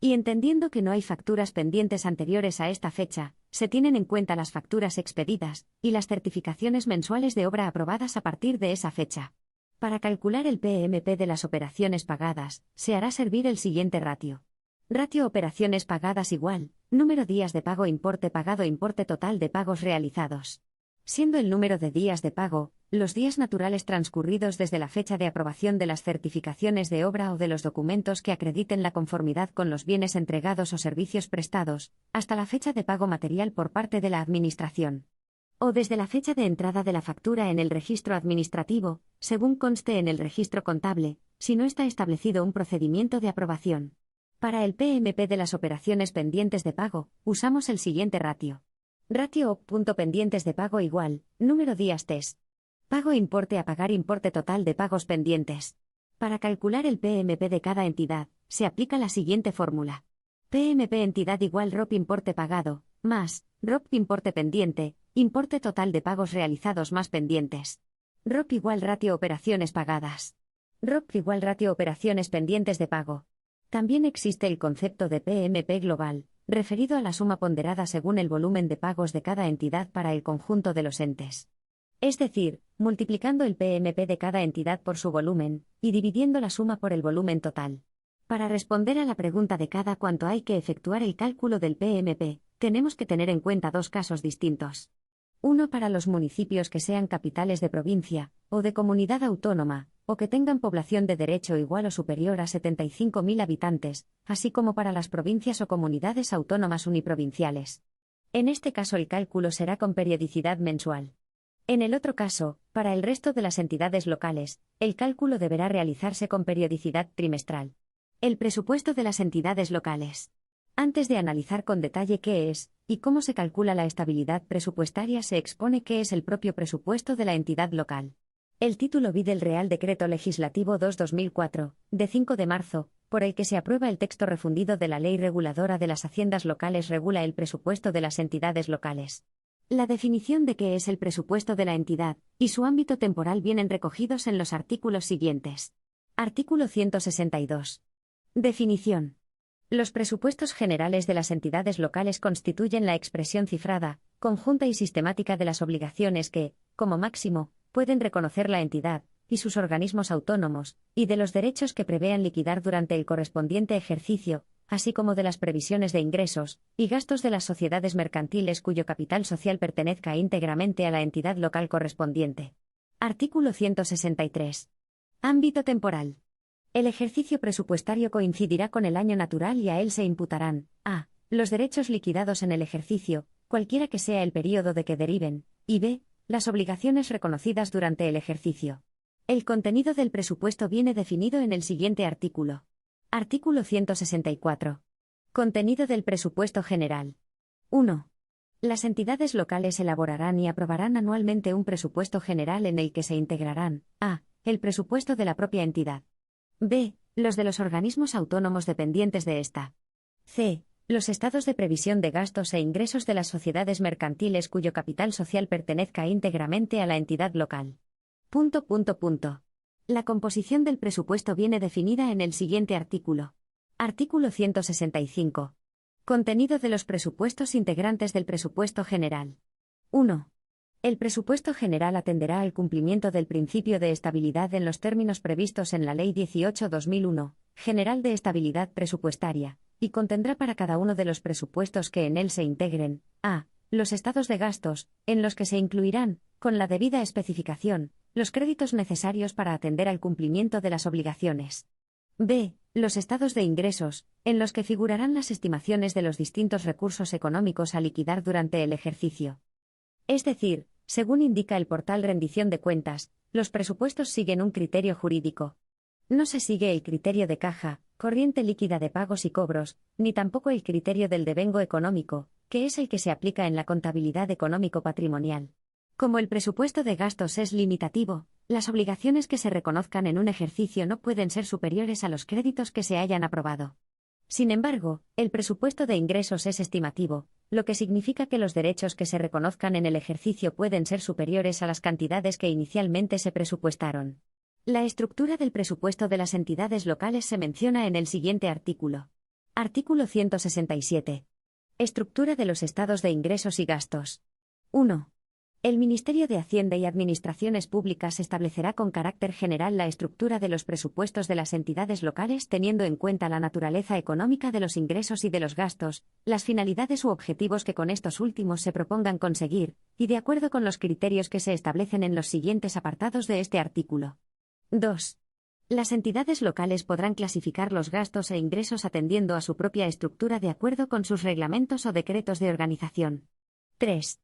Y entendiendo que no hay facturas pendientes anteriores a esta fecha, se tienen en cuenta las facturas expedidas y las certificaciones mensuales de obra aprobadas a partir de esa fecha. Para calcular el PMP de las operaciones pagadas, se hará servir el siguiente ratio. Ratio operaciones pagadas igual, número días de pago importe pagado importe total de pagos realizados. Siendo el número de días de pago, los días naturales transcurridos desde la fecha de aprobación de las certificaciones de obra o de los documentos que acrediten la conformidad con los bienes entregados o servicios prestados, hasta la fecha de pago material por parte de la Administración. O desde la fecha de entrada de la factura en el registro administrativo, según conste en el registro contable, si no está establecido un procedimiento de aprobación. Para el PMP de las operaciones pendientes de pago, usamos el siguiente ratio. Ratio pendientes de pago igual, número días TES. Pago importe a pagar importe total de pagos pendientes. Para calcular el PMP de cada entidad, se aplica la siguiente fórmula. PMP entidad igual ROP importe pagado, más, ROP importe pendiente, importe total de pagos realizados más pendientes. ROP igual ratio operaciones pagadas. ROP igual ratio operaciones pendientes de pago. También existe el concepto de PMP global, referido a la suma ponderada según el volumen de pagos de cada entidad para el conjunto de los entes. Es decir, multiplicando el PMP de cada entidad por su volumen, y dividiendo la suma por el volumen total. Para responder a la pregunta de cada cuánto hay que efectuar el cálculo del PMP, tenemos que tener en cuenta dos casos distintos. Uno para los municipios que sean capitales de provincia, o de comunidad autónoma, o que tengan población de derecho igual o superior a 75.000 habitantes, así como para las provincias o comunidades autónomas uniprovinciales. En este caso el cálculo será con periodicidad mensual. En el otro caso, para el resto de las entidades locales, el cálculo deberá realizarse con periodicidad trimestral. El presupuesto de las entidades locales. Antes de analizar con detalle qué es, y cómo se calcula la estabilidad presupuestaria, se expone qué es el propio presupuesto de la entidad local. El título B del Real Decreto Legislativo 2/2004, de 5 de marzo, por el que se aprueba el texto refundido de la Ley Reguladora de las Haciendas Locales regula el presupuesto de las entidades locales. La definición de qué es el presupuesto de la entidad, y su ámbito temporal vienen recogidos en los artículos siguientes. Artículo 162. Definición. Los presupuestos generales de las entidades locales constituyen la expresión cifrada, conjunta y sistemática de las obligaciones que, como máximo, pueden reconocer la entidad, y sus organismos autónomos, y de los derechos que prevean liquidar durante el correspondiente ejercicio, así como de las previsiones de ingresos y gastos de las sociedades mercantiles cuyo capital social pertenezca íntegramente a la entidad local correspondiente. Artículo 163. Ámbito temporal. El ejercicio presupuestario coincidirá con el año natural y a él se imputarán, a. los derechos liquidados en el ejercicio, cualquiera que sea el período de que deriven, y b. las obligaciones reconocidas durante el ejercicio. El contenido del presupuesto viene definido en el siguiente artículo. Artículo 164. Contenido del presupuesto general. 1. Las entidades locales elaborarán y aprobarán anualmente un presupuesto general en el que se integrarán a. el presupuesto de la propia entidad. B. Los de los organismos autónomos dependientes de esta. C. Los estados de previsión de gastos e ingresos de las sociedades mercantiles cuyo capital social pertenezca íntegramente a la entidad local. La composición del presupuesto viene definida en el siguiente artículo. Artículo 165. Contenido de los presupuestos integrantes del presupuesto general. 1. El presupuesto general atenderá al cumplimiento del principio de estabilidad en los términos previstos en la Ley 18/2001, General de Estabilidad Presupuestaria, y contendrá para cada uno de los presupuestos que en él se integren, a. Los estados de gastos, en los que se incluirán, con la debida especificación, los créditos necesarios para atender al cumplimiento de las obligaciones. b. Los estados de ingresos, en los que figurarán las estimaciones de los distintos recursos económicos a liquidar durante el ejercicio. Es decir, según indica el portal Rendición de Cuentas, los presupuestos siguen un criterio jurídico. No se sigue el criterio de caja, corriente líquida de pagos y cobros, ni tampoco el criterio del devengo económico, que es el que se aplica en la contabilidad económico-patrimonial. Como el presupuesto de gastos es limitativo, las obligaciones que se reconozcan en un ejercicio no pueden ser superiores a los créditos que se hayan aprobado. Sin embargo, el presupuesto de ingresos es estimativo, lo que significa que los derechos que se reconozcan en el ejercicio pueden ser superiores a las cantidades que inicialmente se presupuestaron. La estructura del presupuesto de las entidades locales se menciona en el siguiente artículo. Artículo 167. Estructura de los estados de ingresos y gastos. 1. El Ministerio de Hacienda y Administraciones Públicas establecerá con carácter general la estructura de los presupuestos de las entidades locales teniendo en cuenta la naturaleza económica de los ingresos y de los gastos, las finalidades u objetivos que con estos últimos se propongan conseguir, y de acuerdo con los criterios que se establecen en los siguientes apartados de este artículo. 2. Las entidades locales podrán clasificar los gastos e ingresos atendiendo a su propia estructura de acuerdo con sus reglamentos o decretos de organización. 3.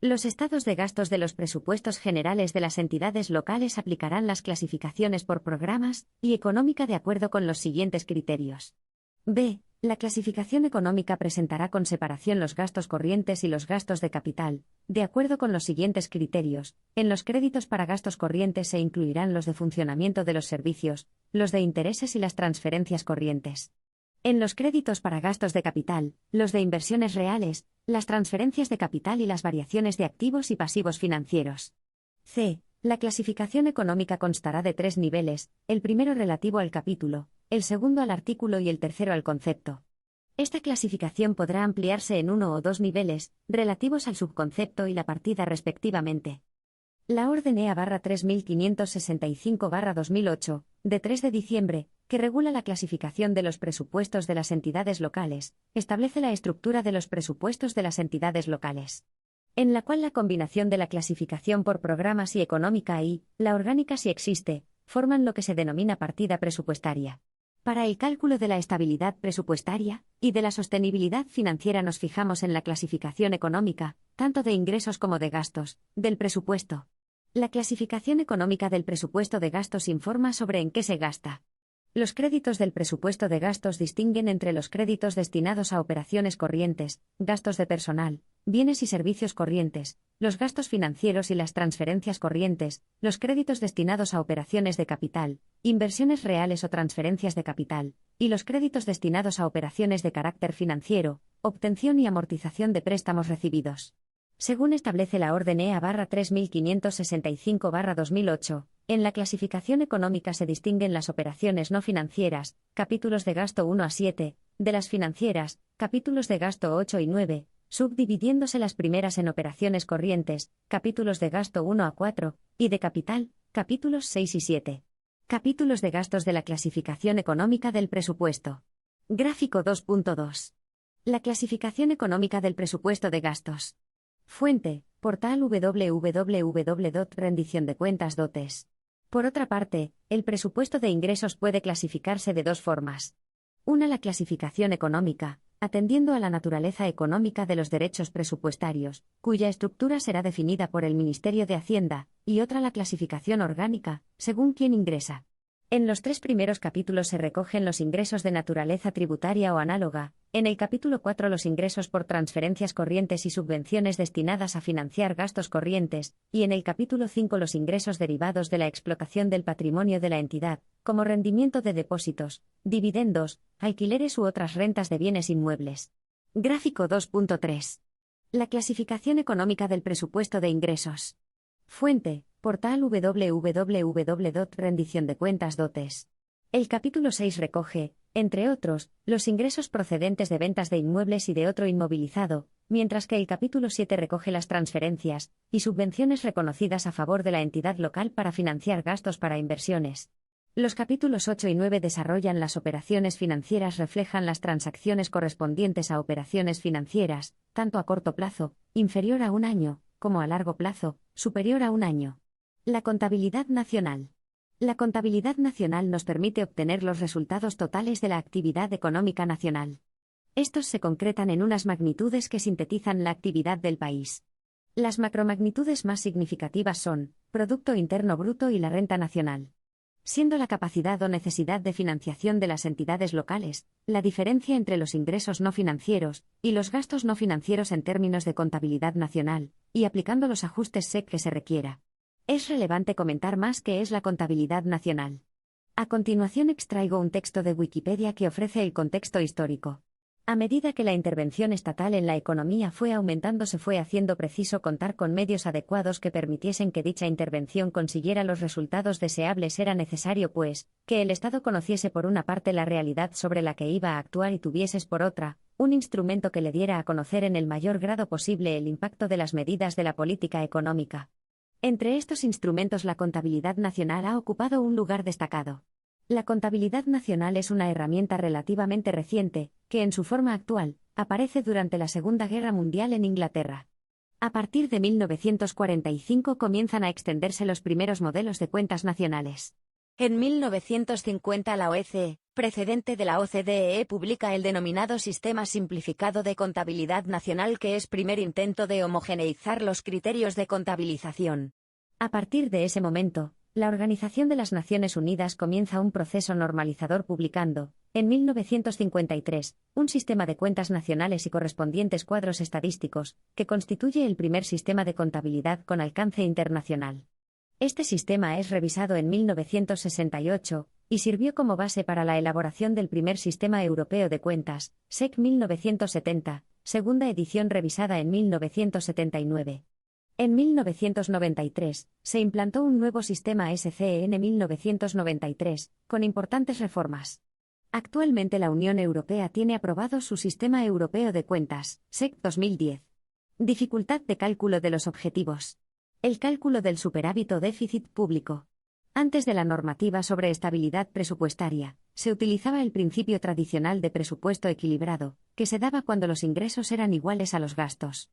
Los estados de gastos de los presupuestos generales de las entidades locales aplicarán las clasificaciones por programas y económica de acuerdo con los siguientes criterios. B. La clasificación económica presentará con separación los gastos corrientes y los gastos de capital, de acuerdo con los siguientes criterios. En los créditos para gastos corrientes se incluirán los de funcionamiento de los servicios, los de intereses y las transferencias corrientes. En los créditos para gastos de capital, los de inversiones reales, las transferencias de capital y las variaciones de activos y pasivos financieros. C. La clasificación económica constará de 3 niveles, el primero relativo al capítulo, el segundo al artículo y el tercero al concepto. Esta clasificación podrá ampliarse en 1 o 2 niveles, relativos al subconcepto y la partida respectivamente. La Orden EA-3565-2008, de 3 de diciembre, que regula la clasificación de los presupuestos de las entidades locales, establece la estructura de los presupuestos de las entidades locales, en la cual la combinación de la clasificación por programas y económica y la orgánica si existe, forman lo que se denomina partida presupuestaria. Para el cálculo de la estabilidad presupuestaria y de la sostenibilidad financiera nos fijamos en la clasificación económica, tanto de ingresos como de gastos, del presupuesto. La clasificación económica del presupuesto de gastos informa sobre en qué se gasta. Los créditos del presupuesto de gastos distinguen entre los créditos destinados a operaciones corrientes, gastos de personal, bienes y servicios corrientes, los gastos financieros y las transferencias corrientes, los créditos destinados a operaciones de capital, inversiones reales o transferencias de capital, y los créditos destinados a operaciones de carácter financiero, obtención y amortización de préstamos recibidos. Según establece la Orden EA-3565-2008, en la clasificación económica se distinguen las operaciones no financieras, capítulos de gasto 1 a 7, de las financieras, capítulos de gasto 8 y 9, subdividiéndose las primeras en operaciones corrientes, capítulos de gasto 1 a 4, y de capital, capítulos 6 y 7. Capítulos de gastos de la clasificación económica del presupuesto. Gráfico 2.2. La clasificación económica del presupuesto de gastos. Fuente, portal www.rendiciondecuentas.es. Por otra parte, el presupuesto de ingresos puede clasificarse de 2 formas. Una, la clasificación económica, atendiendo a la naturaleza económica de los derechos presupuestarios, cuya estructura será definida por el Ministerio de Hacienda, y otra, la clasificación orgánica, según quién ingresa. En los 3 primeros capítulos se recogen los ingresos de naturaleza tributaria o análoga, en el capítulo 4 los ingresos por transferencias corrientes y subvenciones destinadas a financiar gastos corrientes, y en el capítulo 5 los ingresos derivados de la explotación del patrimonio de la entidad, como rendimiento de depósitos, dividendos, alquileres u otras rentas de bienes inmuebles. Gráfico 2.3. La clasificación económica del presupuesto de ingresos. Fuente: portal www.rendiciondecuentas.es. El capítulo 6 recoge, entre otros, los ingresos procedentes de ventas de inmuebles y de otro inmovilizado, mientras que el capítulo 7 recoge las transferencias y subvenciones reconocidas a favor de la entidad local para financiar gastos para inversiones. Los capítulos 8 y 9 desarrollan las operaciones financieras, reflejan las transacciones correspondientes a operaciones financieras, tanto a corto plazo, inferior a un año, como a largo plazo, superior a un año. La contabilidad nacional. La contabilidad nacional nos permite obtener los resultados totales de la actividad económica nacional. Estos se concretan en unas magnitudes que sintetizan la actividad del país. Las macromagnitudes más significativas son Producto Interno Bruto y la renta nacional. Siendo la capacidad o necesidad de financiación de las entidades locales, la diferencia entre los ingresos no financieros y los gastos no financieros en términos de contabilidad nacional, y aplicando los ajustes SEC que se requiera. Es relevante comentar más qué es la contabilidad nacional. A continuación extraigo un texto de Wikipedia que ofrece el contexto histórico. A medida que la intervención estatal en la economía fue aumentando, se fue haciendo preciso contar con medios adecuados que permitiesen que dicha intervención consiguiera los resultados deseables. Era necesario, pues, que el Estado conociese por una parte la realidad sobre la que iba a actuar y tuvieses por otra, un instrumento que le diera a conocer en el mayor grado posible el impacto de las medidas de la política económica. Entre estos instrumentos la contabilidad nacional ha ocupado un lugar destacado. La contabilidad nacional es una herramienta relativamente reciente, que en su forma actual, aparece durante la Segunda Guerra Mundial en Inglaterra. A partir de 1945 comienzan a extenderse los primeros modelos de cuentas nacionales. En 1950 la OEC, precedente de la OCDE, publica el denominado Sistema Simplificado de Contabilidad Nacional, que es primer intento de homogeneizar los criterios de contabilización. A partir de ese momento, la Organización de las Naciones Unidas comienza un proceso normalizador publicando, en 1953, un sistema de cuentas nacionales y correspondientes cuadros estadísticos, que constituye el primer sistema de contabilidad con alcance internacional. Este sistema es revisado en 1968, y sirvió como base para la elaboración del primer Sistema Europeo de Cuentas, SEC 1970, segunda edición revisada en 1979. En 1993, se implantó un nuevo sistema SCEN 1993, con importantes reformas. Actualmente la Unión Europea tiene aprobado su Sistema Europeo de Cuentas, SEC 2010. Dificultad de cálculo de los objetivos. El cálculo del superávit o déficit público. Antes de la normativa sobre estabilidad presupuestaria, se utilizaba el principio tradicional de presupuesto equilibrado, que se daba cuando los ingresos eran iguales a los gastos.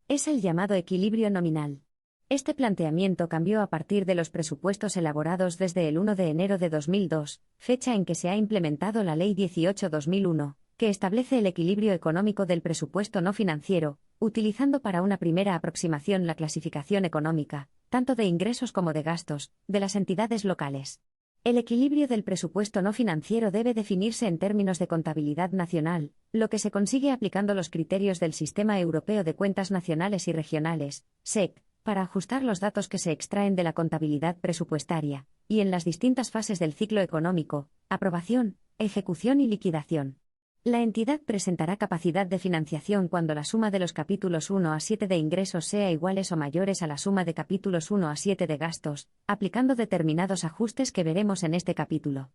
Es el llamado equilibrio nominal. Este planteamiento cambió a partir de los presupuestos elaborados desde el 1 de enero de 2002, fecha en que se ha implementado la Ley 18/2001, que establece el equilibrio económico del presupuesto no financiero, utilizando para una primera aproximación la clasificación económica, tanto de ingresos como de gastos, de las entidades locales. El equilibrio del presupuesto no financiero debe definirse en términos de contabilidad nacional, lo que se consigue aplicando los criterios del Sistema Europeo de Cuentas Nacionales y Regionales, SEC, para ajustar los datos que se extraen de la contabilidad presupuestaria, y en las distintas fases del ciclo económico, aprobación, ejecución y liquidación. La entidad presentará capacidad de financiación cuando la suma de los capítulos 1 a 7 de ingresos sea iguales o mayores a la suma de capítulos 1 a 7 de gastos, aplicando determinados ajustes que veremos en este capítulo.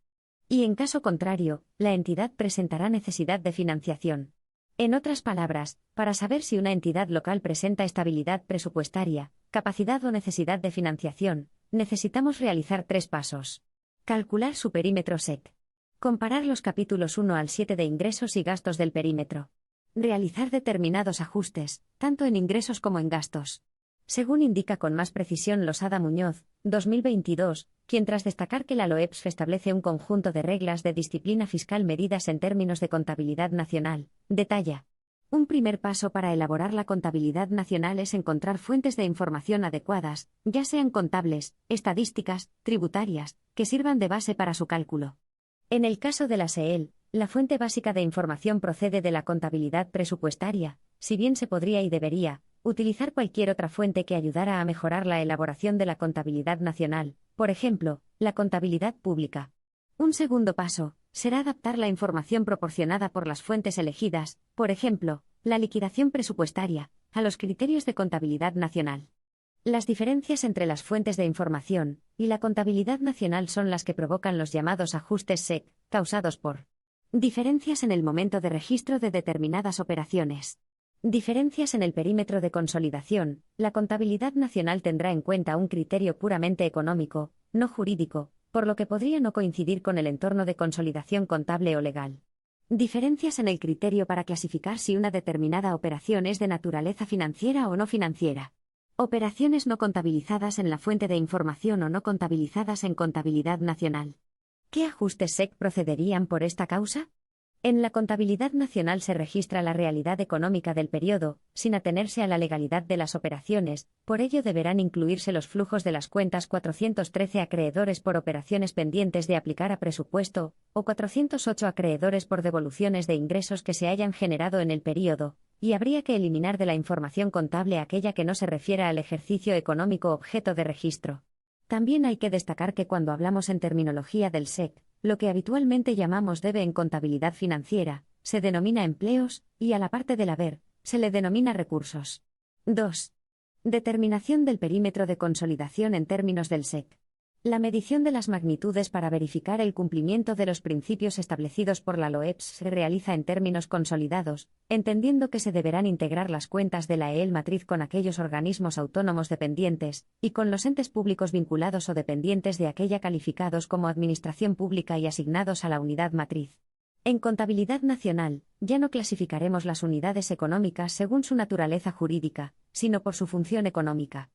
Y en caso contrario, la entidad presentará necesidad de financiación. En otras palabras, para saber si una entidad local presenta estabilidad presupuestaria, capacidad o necesidad de financiación, necesitamos realizar 3 pasos. Calcular su perímetro SEC. Comparar los capítulos 1 al 7 de ingresos y gastos del perímetro. Realizar determinados ajustes, tanto en ingresos como en gastos. Según indica con más precisión Losada Muñoz, 2022, quien tras destacar que la LOEPS establece un conjunto de reglas de disciplina fiscal medidas en términos de contabilidad nacional, detalla. Un primer paso para elaborar la contabilidad nacional es encontrar fuentes de información adecuadas, ya sean contables, estadísticas, tributarias, que sirvan de base para su cálculo. En el caso de la SEEL, la fuente básica de información procede de la contabilidad presupuestaria, si bien se podría y debería utilizar cualquier otra fuente que ayudara a mejorar la elaboración de la contabilidad nacional, por ejemplo, la contabilidad pública. Un segundo paso será adaptar la información proporcionada por las fuentes elegidas, por ejemplo, la liquidación presupuestaria, a los criterios de contabilidad nacional. Las diferencias entre las fuentes de información y la contabilidad nacional son las que provocan los llamados ajustes SEC, causados por diferencias en el momento de registro de determinadas operaciones. Diferencias en el perímetro de consolidación. La contabilidad nacional tendrá en cuenta un criterio puramente económico, no jurídico, por lo que podría no coincidir con el entorno de consolidación contable o legal. Diferencias en el criterio para clasificar si una determinada operación es de naturaleza financiera o no financiera. Operaciones no contabilizadas en la fuente de información o no contabilizadas en contabilidad nacional. ¿Qué ajustes SEC procederían por esta causa? En la contabilidad nacional se registra la realidad económica del periodo, sin atenerse a la legalidad de las operaciones, por ello deberán incluirse los flujos de las cuentas 413 acreedores por operaciones pendientes de aplicar a presupuesto, o 408 acreedores por devoluciones de ingresos que se hayan generado en el periodo, y habría que eliminar de la información contable aquella que no se refiera al ejercicio económico objeto de registro. También hay que destacar que cuando hablamos en terminología del SEC, lo que habitualmente llamamos debe en contabilidad financiera, se denomina empleos, y a la parte del haber, se le denomina recursos. 2. Determinación del perímetro de consolidación en términos del SEC. La medición de las magnitudes para verificar el cumplimiento de los principios establecidos por la LOEPS se realiza en términos consolidados, entendiendo que se deberán integrar las cuentas de la EEL matriz con aquellos organismos autónomos dependientes, y con los entes públicos vinculados o dependientes de aquella calificados como administración pública y asignados a la unidad matriz. En contabilidad nacional, ya no clasificaremos las unidades económicas según su naturaleza jurídica, sino por su función económica.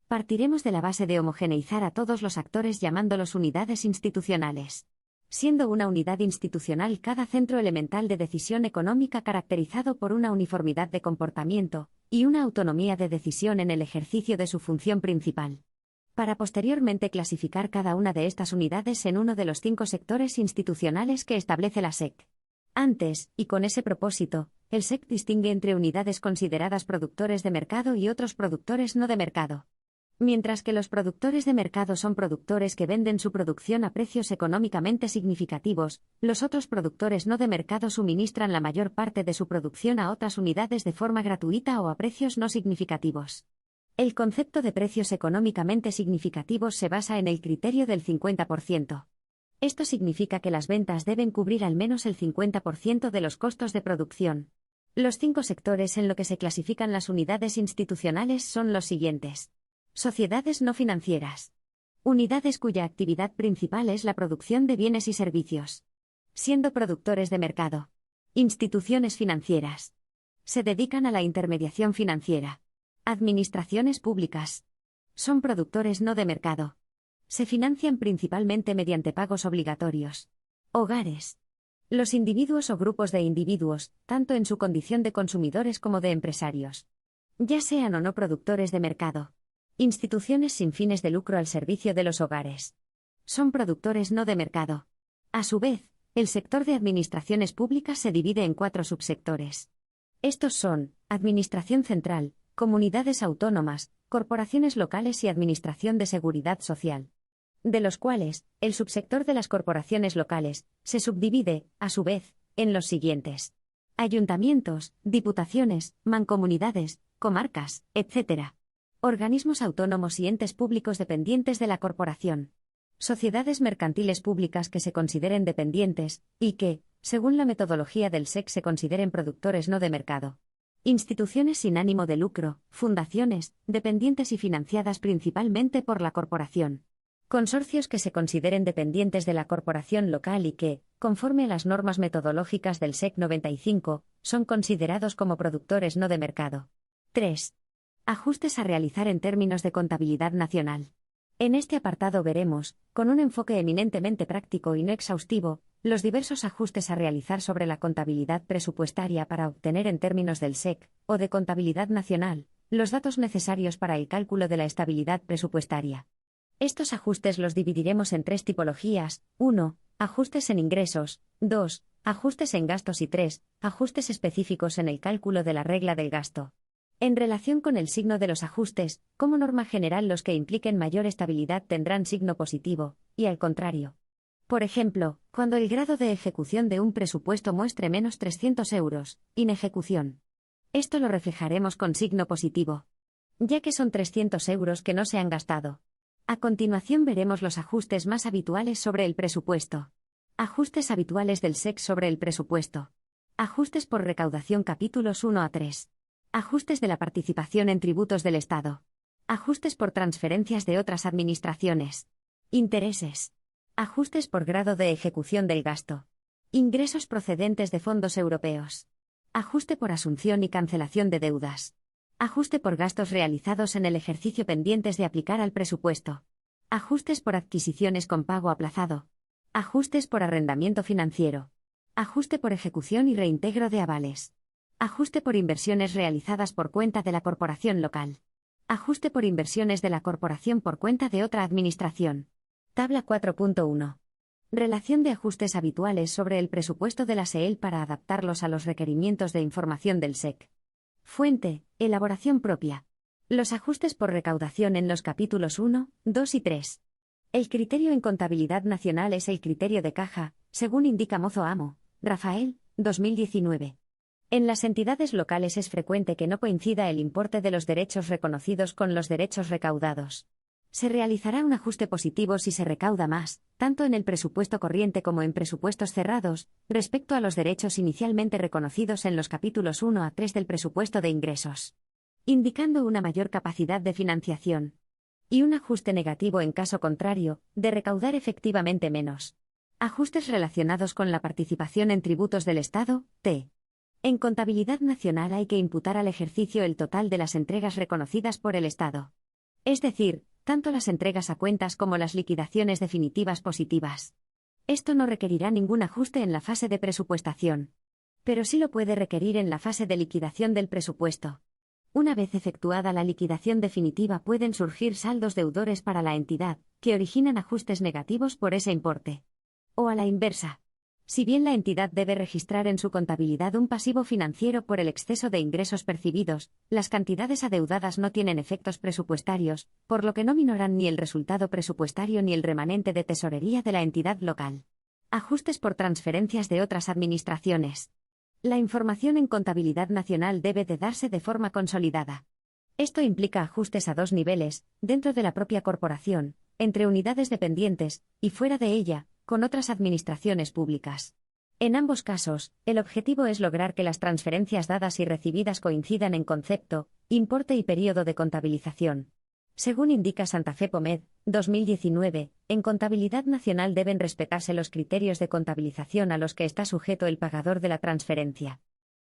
Partiremos de la base de homogeneizar a todos los actores llamándolos unidades institucionales. Siendo una unidad institucional cada centro elemental de decisión económica caracterizado por una uniformidad de comportamiento y una autonomía de decisión en el ejercicio de su función principal. Para posteriormente clasificar cada una de estas unidades en uno de los 5 sectores institucionales que establece la SEC. Antes, y con ese propósito, el SEC distingue entre unidades consideradas productores de mercado y otros productores no de mercado. Mientras que los productores de mercado son productores que venden su producción a precios económicamente significativos, los otros productores no de mercado suministran la mayor parte de su producción a otras unidades de forma gratuita o a precios no significativos. El concepto de precios económicamente significativos se basa en el criterio del 50%. Esto significa que las ventas deben cubrir al menos el 50% de los costos de producción. Los 5 sectores en lo que se clasifican las unidades institucionales son los siguientes. Sociedades no financieras. Unidades cuya actividad principal es la producción de bienes y servicios. Siendo productores de mercado. Instituciones financieras. Se dedican a la intermediación financiera. Administraciones públicas. Son productores no de mercado. Se financian principalmente mediante pagos obligatorios. Hogares. Los individuos o grupos de individuos, tanto en su condición de consumidores como de empresarios. Ya sean o no productores de mercado. Instituciones sin fines de lucro al servicio de los hogares. Son productores no de mercado. A su vez, el sector de administraciones públicas se divide en 4 subsectores. Estos son, administración central, comunidades autónomas, corporaciones locales y administración de seguridad social. De los cuales, el subsector de las corporaciones locales, se subdivide, a su vez, en los siguientes. Ayuntamientos, diputaciones, mancomunidades, comarcas, etc. Organismos autónomos y entes públicos dependientes de la corporación. Sociedades mercantiles públicas que se consideren dependientes, y que, según la metodología del SEC, se consideren productores no de mercado. Instituciones sin ánimo de lucro, fundaciones, dependientes y financiadas principalmente por la corporación. Consorcios que se consideren dependientes de la corporación local y que, conforme a las normas metodológicas del SEC 95, son considerados como productores no de mercado. 3. Ajustes a realizar en términos de contabilidad nacional. En este apartado veremos, con un enfoque eminentemente práctico y no exhaustivo, Los diversos ajustes a realizar sobre la contabilidad presupuestaria para obtener en términos del SEC, o de contabilidad nacional, los datos necesarios para el cálculo de la estabilidad presupuestaria. Estos ajustes los dividiremos en 3 tipologías: 1. Ajustes en ingresos; 2. Ajustes en gastos; y 3. Ajustes específicos en el cálculo de la regla del gasto. En relación con el signo de los ajustes, como norma general los que impliquen mayor estabilidad tendrán signo positivo, y al contrario. Por ejemplo, cuando el grado de ejecución de un presupuesto muestre menos 300 euros, inejecución. Esto lo reflejaremos con signo positivo, ya que son 300 euros que no se han gastado. A continuación veremos los ajustes más habituales sobre el presupuesto. Ajustes habituales del SEC sobre el presupuesto. Ajustes por recaudación capítulos 1 a 3. Ajustes de la participación en tributos del Estado. Ajustes por transferencias de otras administraciones. Intereses. Ajustes por grado de ejecución del gasto. Ingresos procedentes de fondos europeos. Ajuste por asunción y cancelación de deudas. Ajuste por gastos realizados en el ejercicio pendientes de aplicar al presupuesto. Ajustes por adquisiciones con pago aplazado. Ajustes por arrendamiento financiero. Ajuste por ejecución y reintegro de avales. Ajuste por inversiones realizadas por cuenta de la corporación local. Ajuste por inversiones de la corporación por cuenta de otra administración. Tabla 4.1. Relación de ajustes habituales sobre el presupuesto de la SEEL para adaptarlos a los requerimientos de información del SEC. Fuente: elaboración propia. Los ajustes por recaudación en los capítulos 1, 2 y 3. El criterio en contabilidad nacional es el criterio de caja, según indica Mozo Amo, Rafael, 2019. En las entidades locales es frecuente que no coincida el importe de los derechos reconocidos con los derechos recaudados. Se realizará un ajuste positivo si se recauda más, tanto en el presupuesto corriente como en presupuestos cerrados, respecto a los derechos inicialmente reconocidos en los capítulos 1 a 3 del presupuesto de ingresos, indicando una mayor capacidad de financiación. Y un ajuste negativo en caso contrario, de recaudar efectivamente menos. Ajustes relacionados con la participación en tributos del Estado, t. En contabilidad nacional hay que imputar al ejercicio el total de las entregas reconocidas por el Estado. Es decir, tanto las entregas a cuentas como las liquidaciones definitivas positivas. Esto no requerirá ningún ajuste en la fase de presupuestación, pero sí lo puede requerir en la fase de liquidación del presupuesto. Una vez efectuada la liquidación definitiva pueden surgir saldos deudores para la entidad, que originan ajustes negativos por ese importe. O a la inversa. Si bien la entidad debe registrar en su contabilidad un pasivo financiero por el exceso de ingresos percibidos, las cantidades adeudadas no tienen efectos presupuestarios, por lo que no minoran ni el resultado presupuestario ni el remanente de tesorería de la entidad local. Ajustes por transferencias de otras administraciones. La información en contabilidad nacional debe de darse de forma consolidada. Esto implica ajustes a 2 niveles, dentro de la propia corporación, entre unidades dependientes, y fuera de ella, con otras administraciones públicas. En ambos casos, el objetivo es lograr que las transferencias dadas y recibidas coincidan en concepto, importe y período de contabilización. Según indica Santa Fe Pomed, 2019, en contabilidad nacional deben respetarse los criterios de contabilización a los que está sujeto el pagador de la transferencia.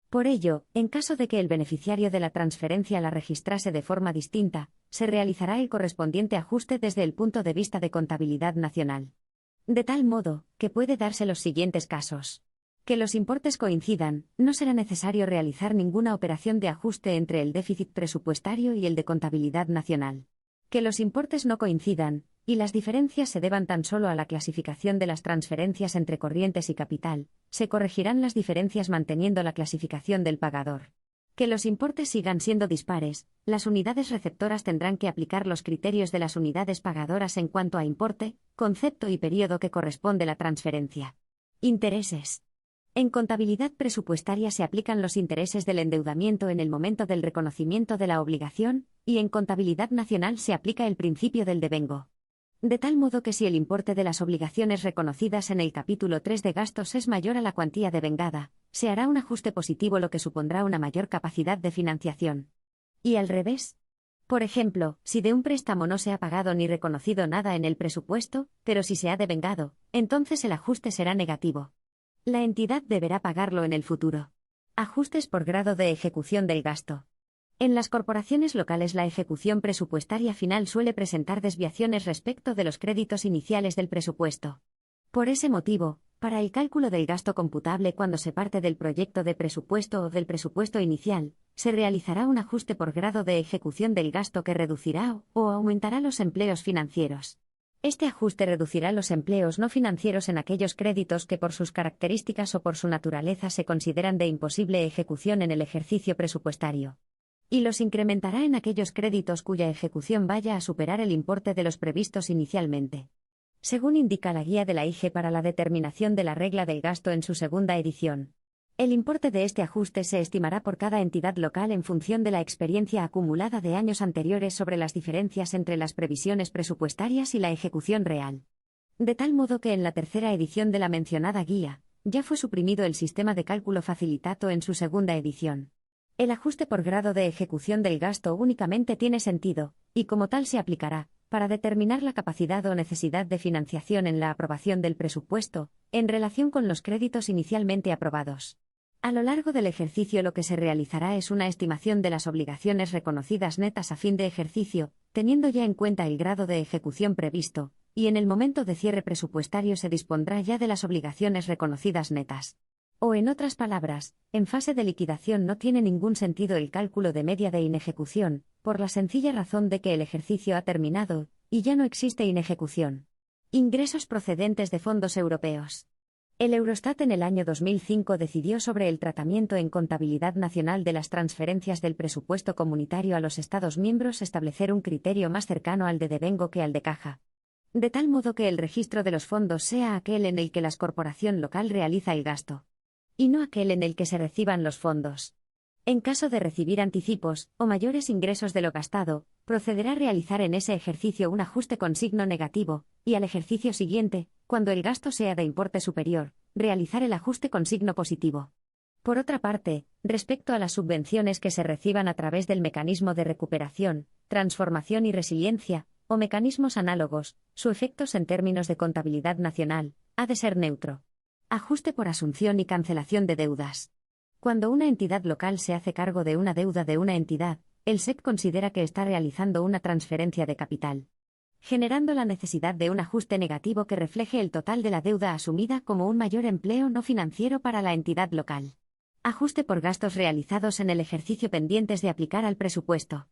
Por ello, en caso de que el beneficiario de la transferencia la registrase de forma distinta, se realizará el correspondiente ajuste desde el punto de vista de contabilidad nacional. De tal modo, que puede darse los siguientes casos. Que los importes coincidan, no será necesario realizar ninguna operación de ajuste entre el déficit presupuestario y el de contabilidad nacional. Que los importes no coincidan, y las diferencias se deban tan solo a la clasificación de las transferencias entre corrientes y capital, se corregirán las diferencias manteniendo la clasificación del pagador. Que los importes sigan siendo dispares, las unidades receptoras tendrán que aplicar los criterios de las unidades pagadoras en cuanto a importe, concepto y período que corresponde la transferencia. Intereses. En contabilidad presupuestaria se aplican los intereses del endeudamiento en el momento del reconocimiento de la obligación, y en contabilidad nacional se aplica el principio del devengo. De tal modo que si el importe de las obligaciones reconocidas en el capítulo 3 de gastos es mayor a la cuantía devengada, se hará un ajuste positivo, lo que supondrá una mayor capacidad de financiación. Y al revés. Por ejemplo, si de un préstamo no se ha pagado ni reconocido nada en el presupuesto, pero si se ha devengado, entonces el ajuste será negativo. La entidad deberá pagarlo en el futuro. Ajustes por grado de ejecución del gasto. En las corporaciones locales la ejecución presupuestaria final suele presentar desviaciones respecto de los créditos iniciales del presupuesto. Por ese motivo, Para el cálculo del gasto computable cuando se parte del proyecto de presupuesto o del presupuesto inicial, se realizará un ajuste por grado de ejecución del gasto que reducirá o aumentará los empleos financieros. Este ajuste reducirá los empleos no financieros en aquellos créditos que por sus características o por su naturaleza se consideran de imposible ejecución en el ejercicio presupuestario. Y los incrementará en aquellos créditos cuya ejecución vaya a superar el importe de los previstos inicialmente. Según indica la guía de la IG para la determinación de la regla del gasto en su segunda edición. El importe de este ajuste se estimará por cada entidad local en función de la experiencia acumulada de años anteriores sobre las diferencias entre las previsiones presupuestarias y la ejecución real. De tal modo que en la tercera edición de la mencionada guía, ya fue suprimido el sistema de cálculo facilitado en su segunda edición. El ajuste por grado de ejecución del gasto únicamente tiene sentido, y como tal se aplicará, para determinar la capacidad o necesidad de financiación en la aprobación del presupuesto, en relación con los créditos inicialmente aprobados. A lo largo del ejercicio lo que se realizará es una estimación de las obligaciones reconocidas netas a fin de ejercicio, teniendo ya en cuenta el grado de ejecución previsto, y en el momento de cierre presupuestario se dispondrá ya de las obligaciones reconocidas netas. O en otras palabras, en fase de liquidación no tiene ningún sentido el cálculo de media de inejecución, por la sencilla razón de que el ejercicio ha terminado, y ya no existe inejecución. Ingresos procedentes de fondos europeos. El Eurostat en el año 2005 decidió sobre el tratamiento en contabilidad nacional de las transferencias del presupuesto comunitario a los Estados miembros, establecer un criterio más cercano al de devengo que al de caja. De tal modo que el registro de los fondos sea aquel en el que la corporación local realiza el gasto, y no aquel en el que se reciban los fondos. En caso de recibir anticipos o mayores ingresos de lo gastado, procederá a realizar en ese ejercicio un ajuste con signo negativo, y al ejercicio siguiente, cuando el gasto sea de importe superior, realizar el ajuste con signo positivo. Por otra parte, respecto a las subvenciones que se reciban a través del mecanismo de recuperación, transformación y resiliencia, o mecanismos análogos, su efectos en términos de contabilidad nacional, ha de ser neutro. Ajuste por asunción y cancelación de deudas. Cuando una entidad local se hace cargo de una deuda de una entidad, el SEC considera que está realizando una transferencia de capital, generando la necesidad de un ajuste negativo que refleje el total de la deuda asumida como un mayor empleo no financiero para la entidad local. Ajuste por gastos realizados en el ejercicio pendientes de aplicar al presupuesto.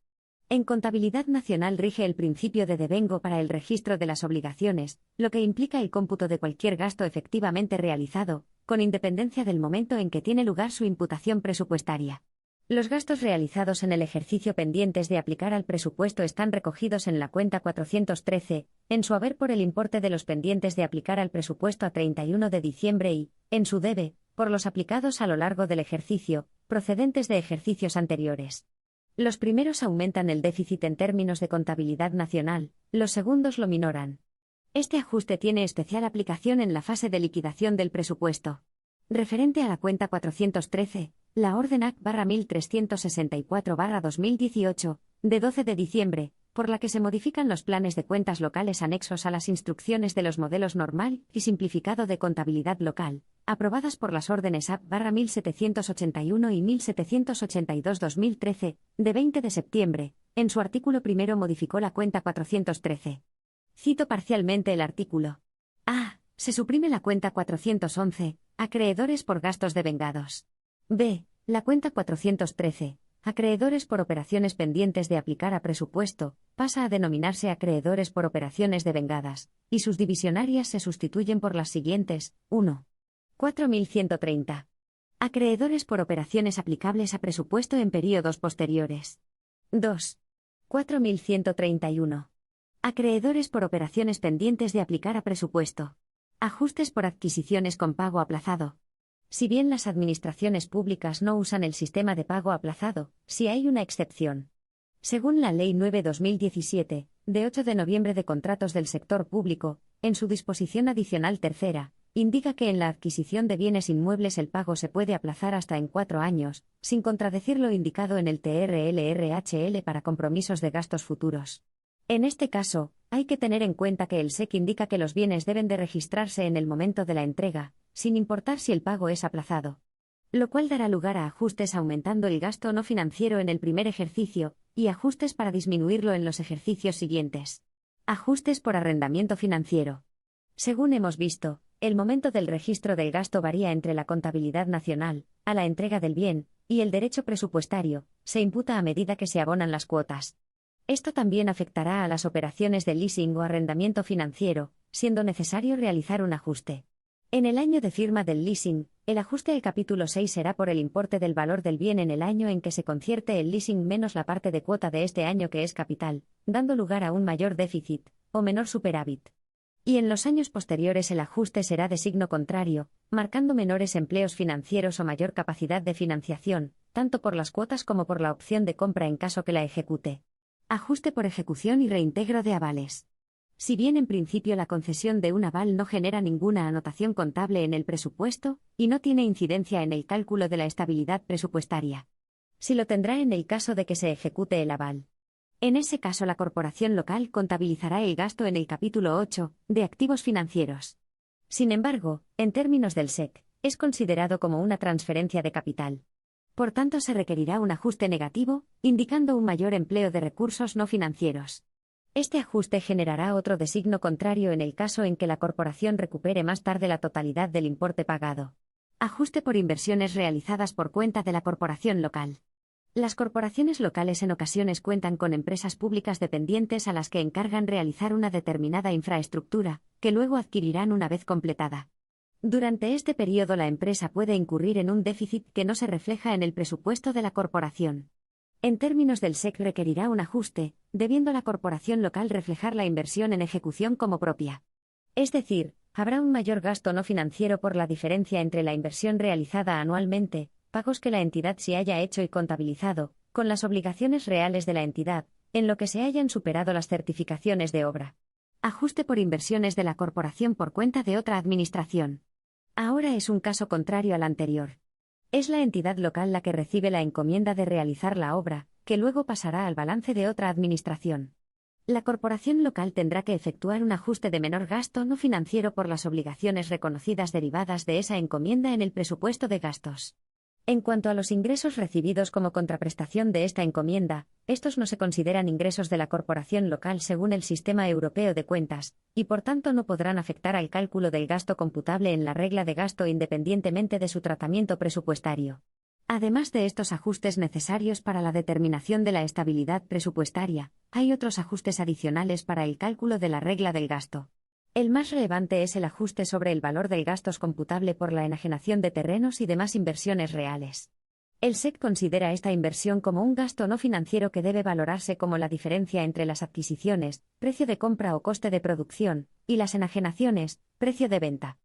En contabilidad nacional rige el principio de devengo para el registro de las obligaciones, lo que implica el cómputo de cualquier gasto efectivamente realizado, con independencia del momento en que tiene lugar su imputación presupuestaria. Los gastos realizados en el ejercicio pendientes de aplicar al presupuesto están recogidos en la cuenta 413, en su haber por el importe de los pendientes de aplicar al presupuesto a 31 de diciembre y, en su debe, por los aplicados a lo largo del ejercicio, procedentes de ejercicios anteriores. Los primeros aumentan el déficit en términos de contabilidad nacional, los segundos lo minoran. Este ajuste tiene especial aplicación en la fase de liquidación del presupuesto. Referente a la cuenta 413, la Orden AC/1364/2018, de 12 de diciembre, por la que se modifican los planes de cuentas locales anexos a las instrucciones de los modelos normal y simplificado de contabilidad local, aprobadas por las órdenes AP/1781 y 1782/2013, de 20 de septiembre, en su artículo primero modificó la cuenta 413. Cito parcialmente el artículo. A. Se suprime la cuenta 411, acreedores por gastos devengados. B. La cuenta 413, acreedores por operaciones pendientes de aplicar a presupuesto, pasa a denominarse acreedores por operaciones devengadas, y sus divisionarias se sustituyen por las siguientes: 1. 4130. Acreedores por operaciones aplicables a presupuesto en períodos posteriores. 2. 4131. Acreedores por operaciones pendientes de aplicar a presupuesto. Ajustes por adquisiciones con pago aplazado. Si bien las administraciones públicas no usan el sistema de pago aplazado, sí hay una excepción. Según la Ley 9/2017, de 8 de noviembre de Contratos del Sector Público, en su disposición adicional tercera, indica que en la adquisición de bienes inmuebles el pago se puede aplazar hasta en 4 años, sin contradecir lo indicado en el TRL-RHL para compromisos de gastos futuros. En este caso, hay que tener en cuenta que el SEC indica que los bienes deben de registrarse en el momento de la entrega, sin importar si el pago es aplazado. Lo cual dará lugar a ajustes aumentando el gasto no financiero en el primer ejercicio, y ajustes para disminuirlo en los ejercicios siguientes. Ajustes por arrendamiento financiero. Según hemos visto, El momento del registro del gasto varía entre la contabilidad nacional, a la entrega del bien, y el derecho presupuestario, se imputa a medida que se abonan las cuotas. Esto también afectará a las operaciones de leasing o arrendamiento financiero, siendo necesario realizar un ajuste. En el año de firma del leasing, el ajuste al capítulo 6 será por el importe del valor del bien en el año en que se concierte el leasing menos la parte de cuota de este año que es capital, dando lugar a un mayor déficit, o menor superávit. Y en los años posteriores el ajuste será de signo contrario, marcando menores empleos financieros o mayor capacidad de financiación, tanto por las cuotas como por la opción de compra en caso que la ejecute. Ajuste por ejecución y reintegro de avales. Si bien en principio la concesión de un aval no genera ninguna anotación contable en el presupuesto, y no tiene incidencia en el cálculo de la estabilidad presupuestaria. Sí lo tendrá en el caso de que se ejecute el aval. En ese caso la corporación local contabilizará el gasto en el capítulo 8, de activos financieros. Sin embargo, en términos del SEC, es considerado como una transferencia de capital. Por tanto se requerirá un ajuste negativo, indicando un mayor empleo de recursos no financieros. Este ajuste generará otro de signo contrario en el caso en que la corporación recupere más tarde la totalidad del importe pagado. Ajuste por inversiones realizadas por cuenta de la corporación local. Las corporaciones locales en ocasiones cuentan con empresas públicas dependientes a las que encargan realizar una determinada infraestructura, que luego adquirirán una vez completada. Durante este periodo la empresa puede incurrir en un déficit que no se refleja en el presupuesto de la corporación. En términos del SEC requerirá un ajuste, debiendo la corporación local reflejar la inversión en ejecución como propia. Es decir, habrá un mayor gasto no financiero por la diferencia entre la inversión realizada anualmente, pagos que la entidad se haya hecho y contabilizado, con las obligaciones reales de la entidad, en lo que se hayan superado las certificaciones de obra. Ajuste por inversiones de la corporación por cuenta de otra administración. Ahora es un caso contrario al anterior. Es la entidad local la que recibe la encomienda de realizar la obra, que luego pasará al balance de otra administración. La corporación local tendrá que efectuar un ajuste de menor gasto no financiero por las obligaciones reconocidas derivadas de esa encomienda en el presupuesto de gastos. En cuanto a los ingresos recibidos como contraprestación de esta encomienda, estos no se consideran ingresos de la corporación local según el Sistema Europeo de Cuentas, y por tanto no podrán afectar al cálculo del gasto computable en la regla de gasto independientemente de su tratamiento presupuestario. Además de estos ajustes necesarios para la determinación de la estabilidad presupuestaria, hay otros ajustes adicionales para el cálculo de la regla del gasto. El más relevante es el ajuste sobre el valor del gastos computable por la enajenación de terrenos y demás inversiones reales. El SEC considera esta inversión como un gasto no financiero que debe valorarse como la diferencia entre las adquisiciones, precio de compra o coste de producción, y las enajenaciones, precio de venta.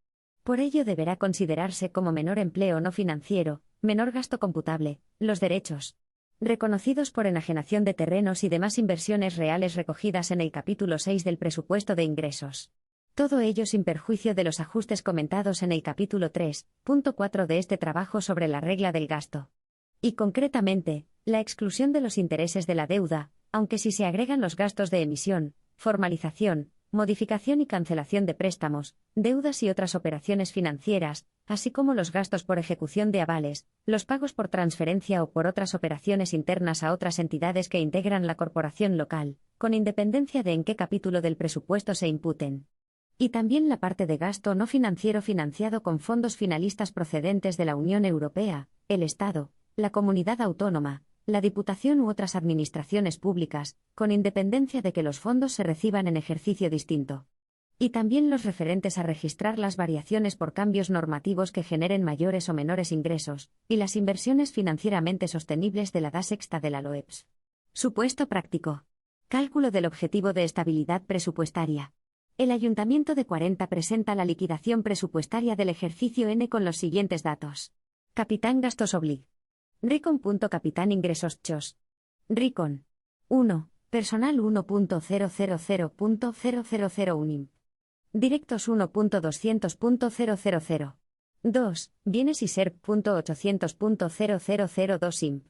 Por ello deberá considerarse como menor empleo no financiero, menor gasto computable, los derechos reconocidos por enajenación de terrenos y demás inversiones reales recogidas en el capítulo 6 del presupuesto de ingresos. Todo ello sin perjuicio de los ajustes comentados en el capítulo 3.4 de este trabajo sobre la regla del gasto. Y concretamente, la exclusión de los intereses de la deuda, aunque si se agregan los gastos de emisión, formalización, modificación y cancelación de préstamos, deudas y otras operaciones financieras, así como los gastos por ejecución de avales, los pagos por transferencia o por otras operaciones internas a otras entidades que integran la corporación local, con independencia de en qué capítulo del presupuesto se imputen. Y también la parte de gasto no financiero financiado con fondos finalistas procedentes de la Unión Europea, el Estado, la comunidad autónoma, la Diputación u otras administraciones públicas, con independencia de que los fondos se reciban en ejercicio distinto. Y también los referentes a registrar las variaciones por cambios normativos que generen mayores o menores ingresos, y las inversiones financieramente sostenibles de la da sexta de la LOEPS. Supuesto práctico. Cálculo del objetivo de estabilidad presupuestaria. El Ayuntamiento de 40 presenta la liquidación presupuestaria del ejercicio N con los siguientes datos. Capitán gastos oblig. Ricon. Capitán ingresos chos. Ricon. 1. Personal 1.000.000 imp. Directos 1.200.000. 2. Bienes y SERP.800.0002 imp.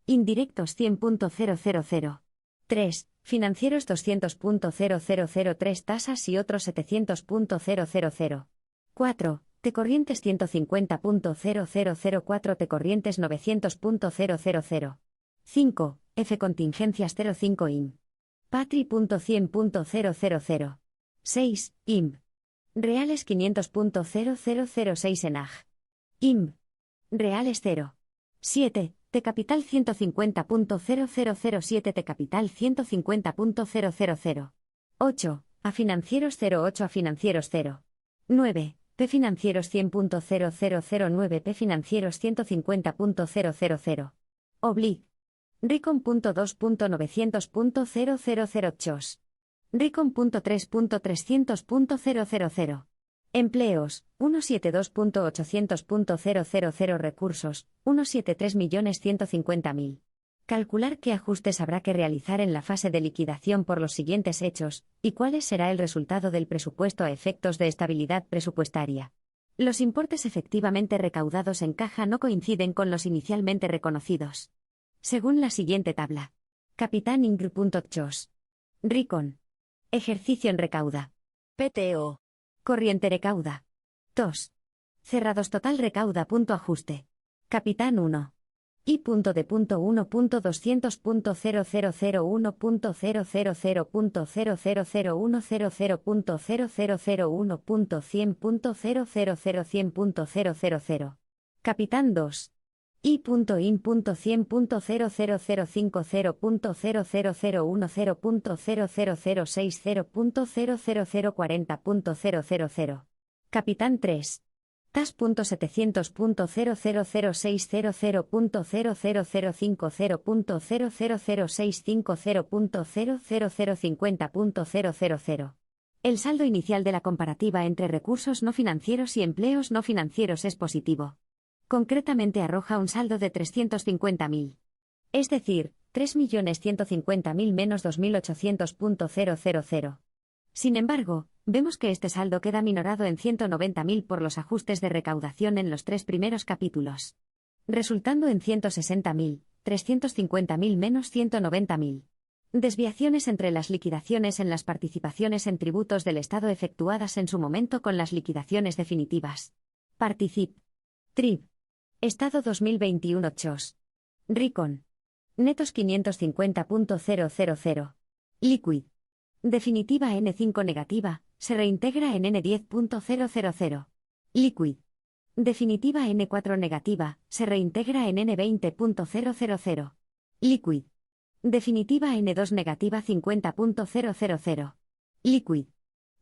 Indirectos 100.000. 3. Financieros 200.0003 tasas y otros 700.000. 4. T corrientes 150.0004 T corrientes 900.000. 5. F contingencias 05 IM. Patri.100.000. 6. IM. Reales 500.0006 en AG. IMB. Reales 0. 7. T capital 150.0007 T capital 150.000. 8. A financieros 08 A financieros 0. 9. P financieros 100.0009 P financieros 150.000. Oblig. Ricom.2.900.000. Ricom.3.300.000. Empleos, 172.800.000 recursos, 173.150.000. Calcular qué ajustes habrá que realizar en la fase de liquidación por los siguientes hechos, y cuál será el resultado del presupuesto a efectos de estabilidad presupuestaria. Los importes efectivamente recaudados en caja no coinciden con los inicialmente reconocidos. Según la siguiente tabla. Capitán Ingr.chos. Ricon. Ejercicio en recauda. PTO. Corriente recauda. 2. Cerrados total recauda. Punto ajuste. Capitán 1. I.200.0001.000.000.100.000.100.000.100.000. Capitán 2. I.100.00050.000.00060.00040.000. Capitán 3. TAS.700.00060.000.00060.00050.000. El saldo inicial de la comparativa entre recursos no financieros y empleos no financieros es positivo. Concretamente arroja un saldo de 350.000. Es decir, 3.150.000 menos 2.800.000. Sin embargo, vemos que este saldo queda minorado en 190.000 por los ajustes de recaudación en los 3 primeros capítulos, resultando en 160.000, 350.000 menos 190.000. Desviaciones entre las liquidaciones en las participaciones en tributos del Estado efectuadas en su momento con las liquidaciones definitivas. Particip. Trib. Estado 2021 CHOS. Ricon. Netos 550.000. Liquid. Definitiva N5 negativa, se reintegra en N10.000. Liquid. Definitiva N4 negativa, se reintegra en N20.000. Liquid. Definitiva N2 negativa 50.000. Liquid.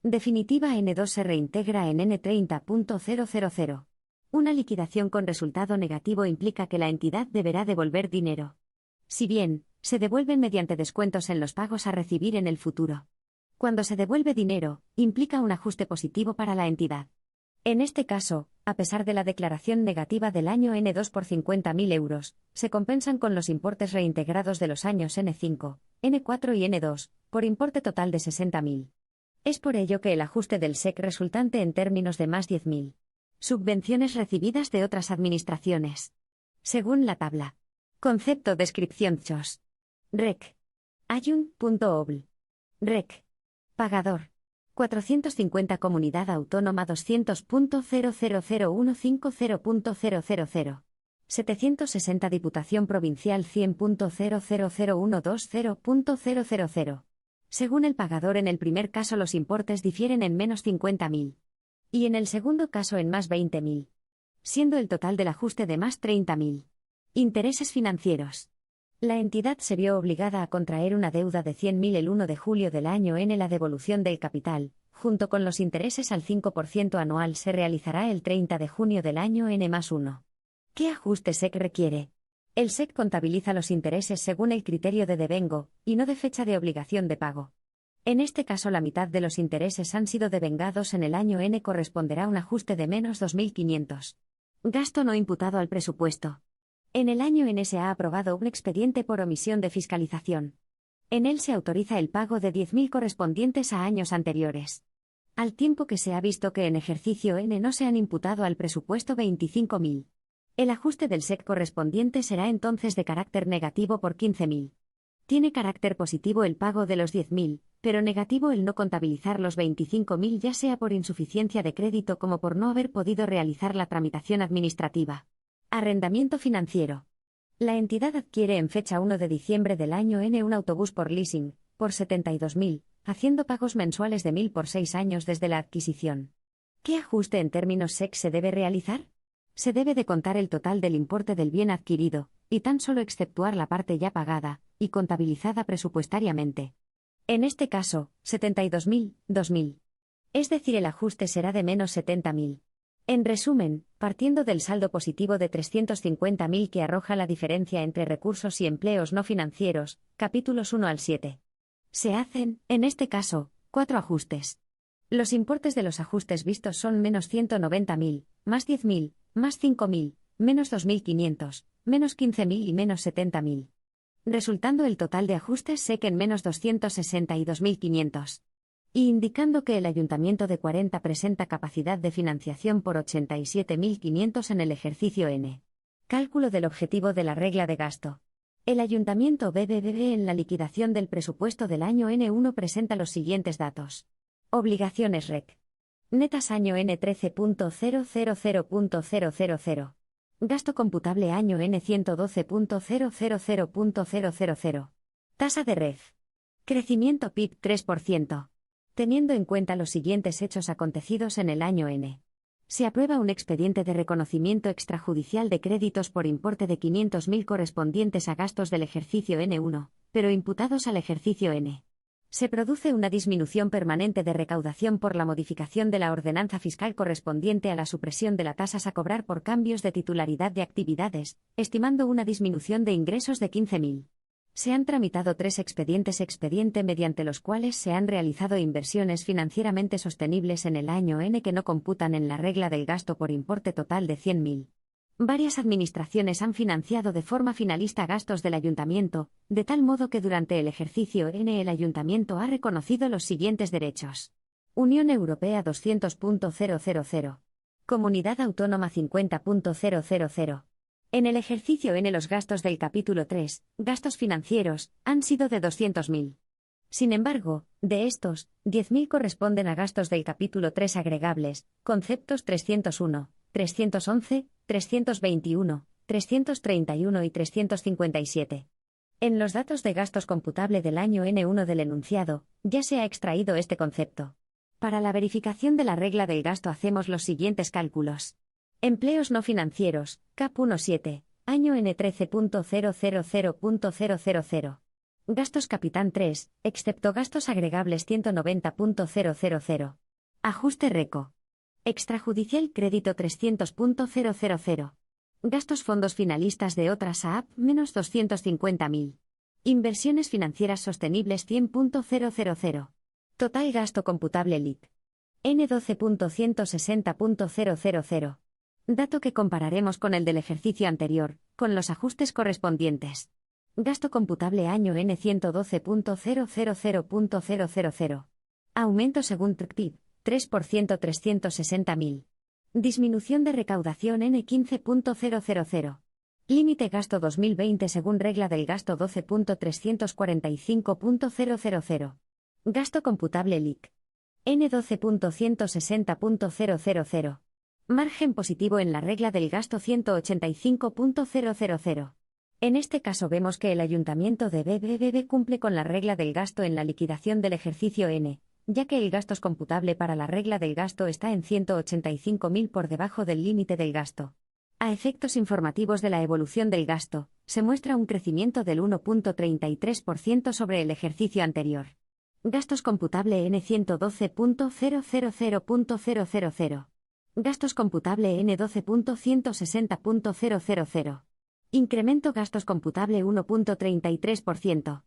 Definitiva N2 se reintegra en N30.000. Una liquidación con resultado negativo implica que la entidad deberá devolver dinero. Si bien, se devuelven mediante descuentos en los pagos a recibir en el futuro. Cuando se devuelve dinero, implica un ajuste positivo para la entidad. En este caso, a pesar de la declaración negativa del año N2 por 50.000 euros, se compensan con los importes reintegrados de los años N5, N4 y N2, por importe total de 60.000. Es por ello que el ajuste del SEC resultante en términos de más 10.000. Subvenciones recibidas de otras administraciones. Según la tabla. Concepto descripción CHOS. Rec. Ayun.obl. Rec. Pagador. 450 Comunidad Autónoma 200.0001500.000. 760 Diputación Provincial 100.0001200.000. Según el pagador, en el primer caso los importes difieren en menos 50.000. Y en el segundo caso en más 20.000. Siendo el total del ajuste de más 30.000. Intereses financieros. La entidad se vio obligada a contraer una deuda de 100.000 el 1 de julio del año N. La devolución del capital, junto con los intereses al 5% anual, se realizará el 30 de junio del año N+1. ¿Qué ajuste SEC requiere? El SEC contabiliza los intereses según el criterio de devengo, y no de fecha de obligación de pago. En este caso, la mitad de los intereses han sido devengados en el año N. Corresponderá un ajuste de menos 2.500. Gasto no imputado al presupuesto. En el año N se ha aprobado un expediente por omisión de fiscalización. En él se autoriza el pago de 10.000 correspondientes a años anteriores. Al tiempo que se ha visto que en ejercicio N no se han imputado al presupuesto 25.000. El ajuste del SEC correspondiente será entonces de carácter negativo por 15.000. Tiene carácter positivo el pago de los 10.000, pero negativo el no contabilizar los 25.000, ya sea por insuficiencia de crédito como por no haber podido realizar la tramitación administrativa. Arrendamiento financiero. La entidad adquiere en fecha 1 de diciembre del año N un autobús por leasing, por 72.000, haciendo pagos mensuales de 1.000 por 6 años desde la adquisición. ¿Qué ajuste en términos SEC se debe realizar? Se debe de contar el total del importe del bien adquirido, y tan solo exceptuar la parte ya pagada y contabilizada presupuestariamente. En este caso, 72.000, 2.000. Es decir, el ajuste será de menos 70.000. En resumen, partiendo del saldo positivo de 350.000 que arroja la diferencia entre recursos y empleos no financieros, capítulos 1 al 7. Se hacen, en este caso, 4 ajustes. Los importes de los ajustes vistos son menos 190.000, más 10.000, más 5.000, menos 2.500, menos 15.000 y menos 70.000. Resultando el total de ajustes SEC en menos 262.500. Y indicando que el Ayuntamiento de 40 presenta capacidad de financiación por 87.500 en el ejercicio N. Cálculo del objetivo de la regla de gasto. El Ayuntamiento BBVA en la liquidación del presupuesto del año N1 presenta los siguientes datos. Obligaciones REC. Netas año N13.000.000. Gasto computable año N112.000.000. Tasa de REF. Crecimiento PIB 3%. Teniendo en cuenta los siguientes hechos acontecidos en el año N. Se aprueba un expediente de reconocimiento extrajudicial de créditos por importe de 500.000 correspondientes a gastos del ejercicio N1, pero imputados al ejercicio N. Se produce una disminución permanente de recaudación por la modificación de la ordenanza fiscal correspondiente a la supresión de las tasas a cobrar por cambios de titularidad de actividades, estimando una disminución de ingresos de 15.000. Se han tramitado 3 expedientes mediante los cuales se han realizado inversiones financieramente sostenibles en el año N que no computan en la regla del gasto por importe total de 100.000. Varias administraciones han financiado de forma finalista gastos del Ayuntamiento, de tal modo que durante el ejercicio N el Ayuntamiento ha reconocido los siguientes derechos. Unión Europea 200.000. Comunidad Autónoma 50.000. En el ejercicio N los gastos del capítulo 3, gastos financieros, han sido de 200.000. Sin embargo, de estos, 10.000 corresponden a gastos del capítulo 3 agregables, conceptos 301, 311, 321, 331 y 357. En los datos de gastos computable del año N1 del enunciado, ya se ha extraído este concepto. Para la verificación de la regla del gasto hacemos los siguientes cálculos. Empleos no financieros, CAP 17, año N13.000.000. Gastos Capitán 3, excepto gastos agregables 190.000. Ajuste RECO. Extrajudicial crédito 300.000. Gastos fondos finalistas de otras AAP menos 250.000. Inversiones financieras sostenibles 100.000. Total gasto computable LIC. N12.160.000. Dato que compararemos con el del ejercicio anterior, con los ajustes correspondientes. Gasto computable año N112.000.000. Aumento según TRCTIP, 3% 360.000. Disminución de recaudación N15.000. Límite gasto 2020 según regla del gasto 12.345.000. Gasto computable LIC. N12.160.000. Margen positivo en la regla del gasto 185.000. En este caso vemos que el Ayuntamiento de BBVA cumple con la regla del gasto en la liquidación del ejercicio N, ya que el gasto computable para la regla del gasto está en 185.000 por debajo del límite del gasto. A efectos informativos de la evolución del gasto, se muestra un crecimiento del 1.33% sobre el ejercicio anterior. Gastos computable N112.000.000. Gastos computable N12.160.000. Incremento gastos computable 1.33%.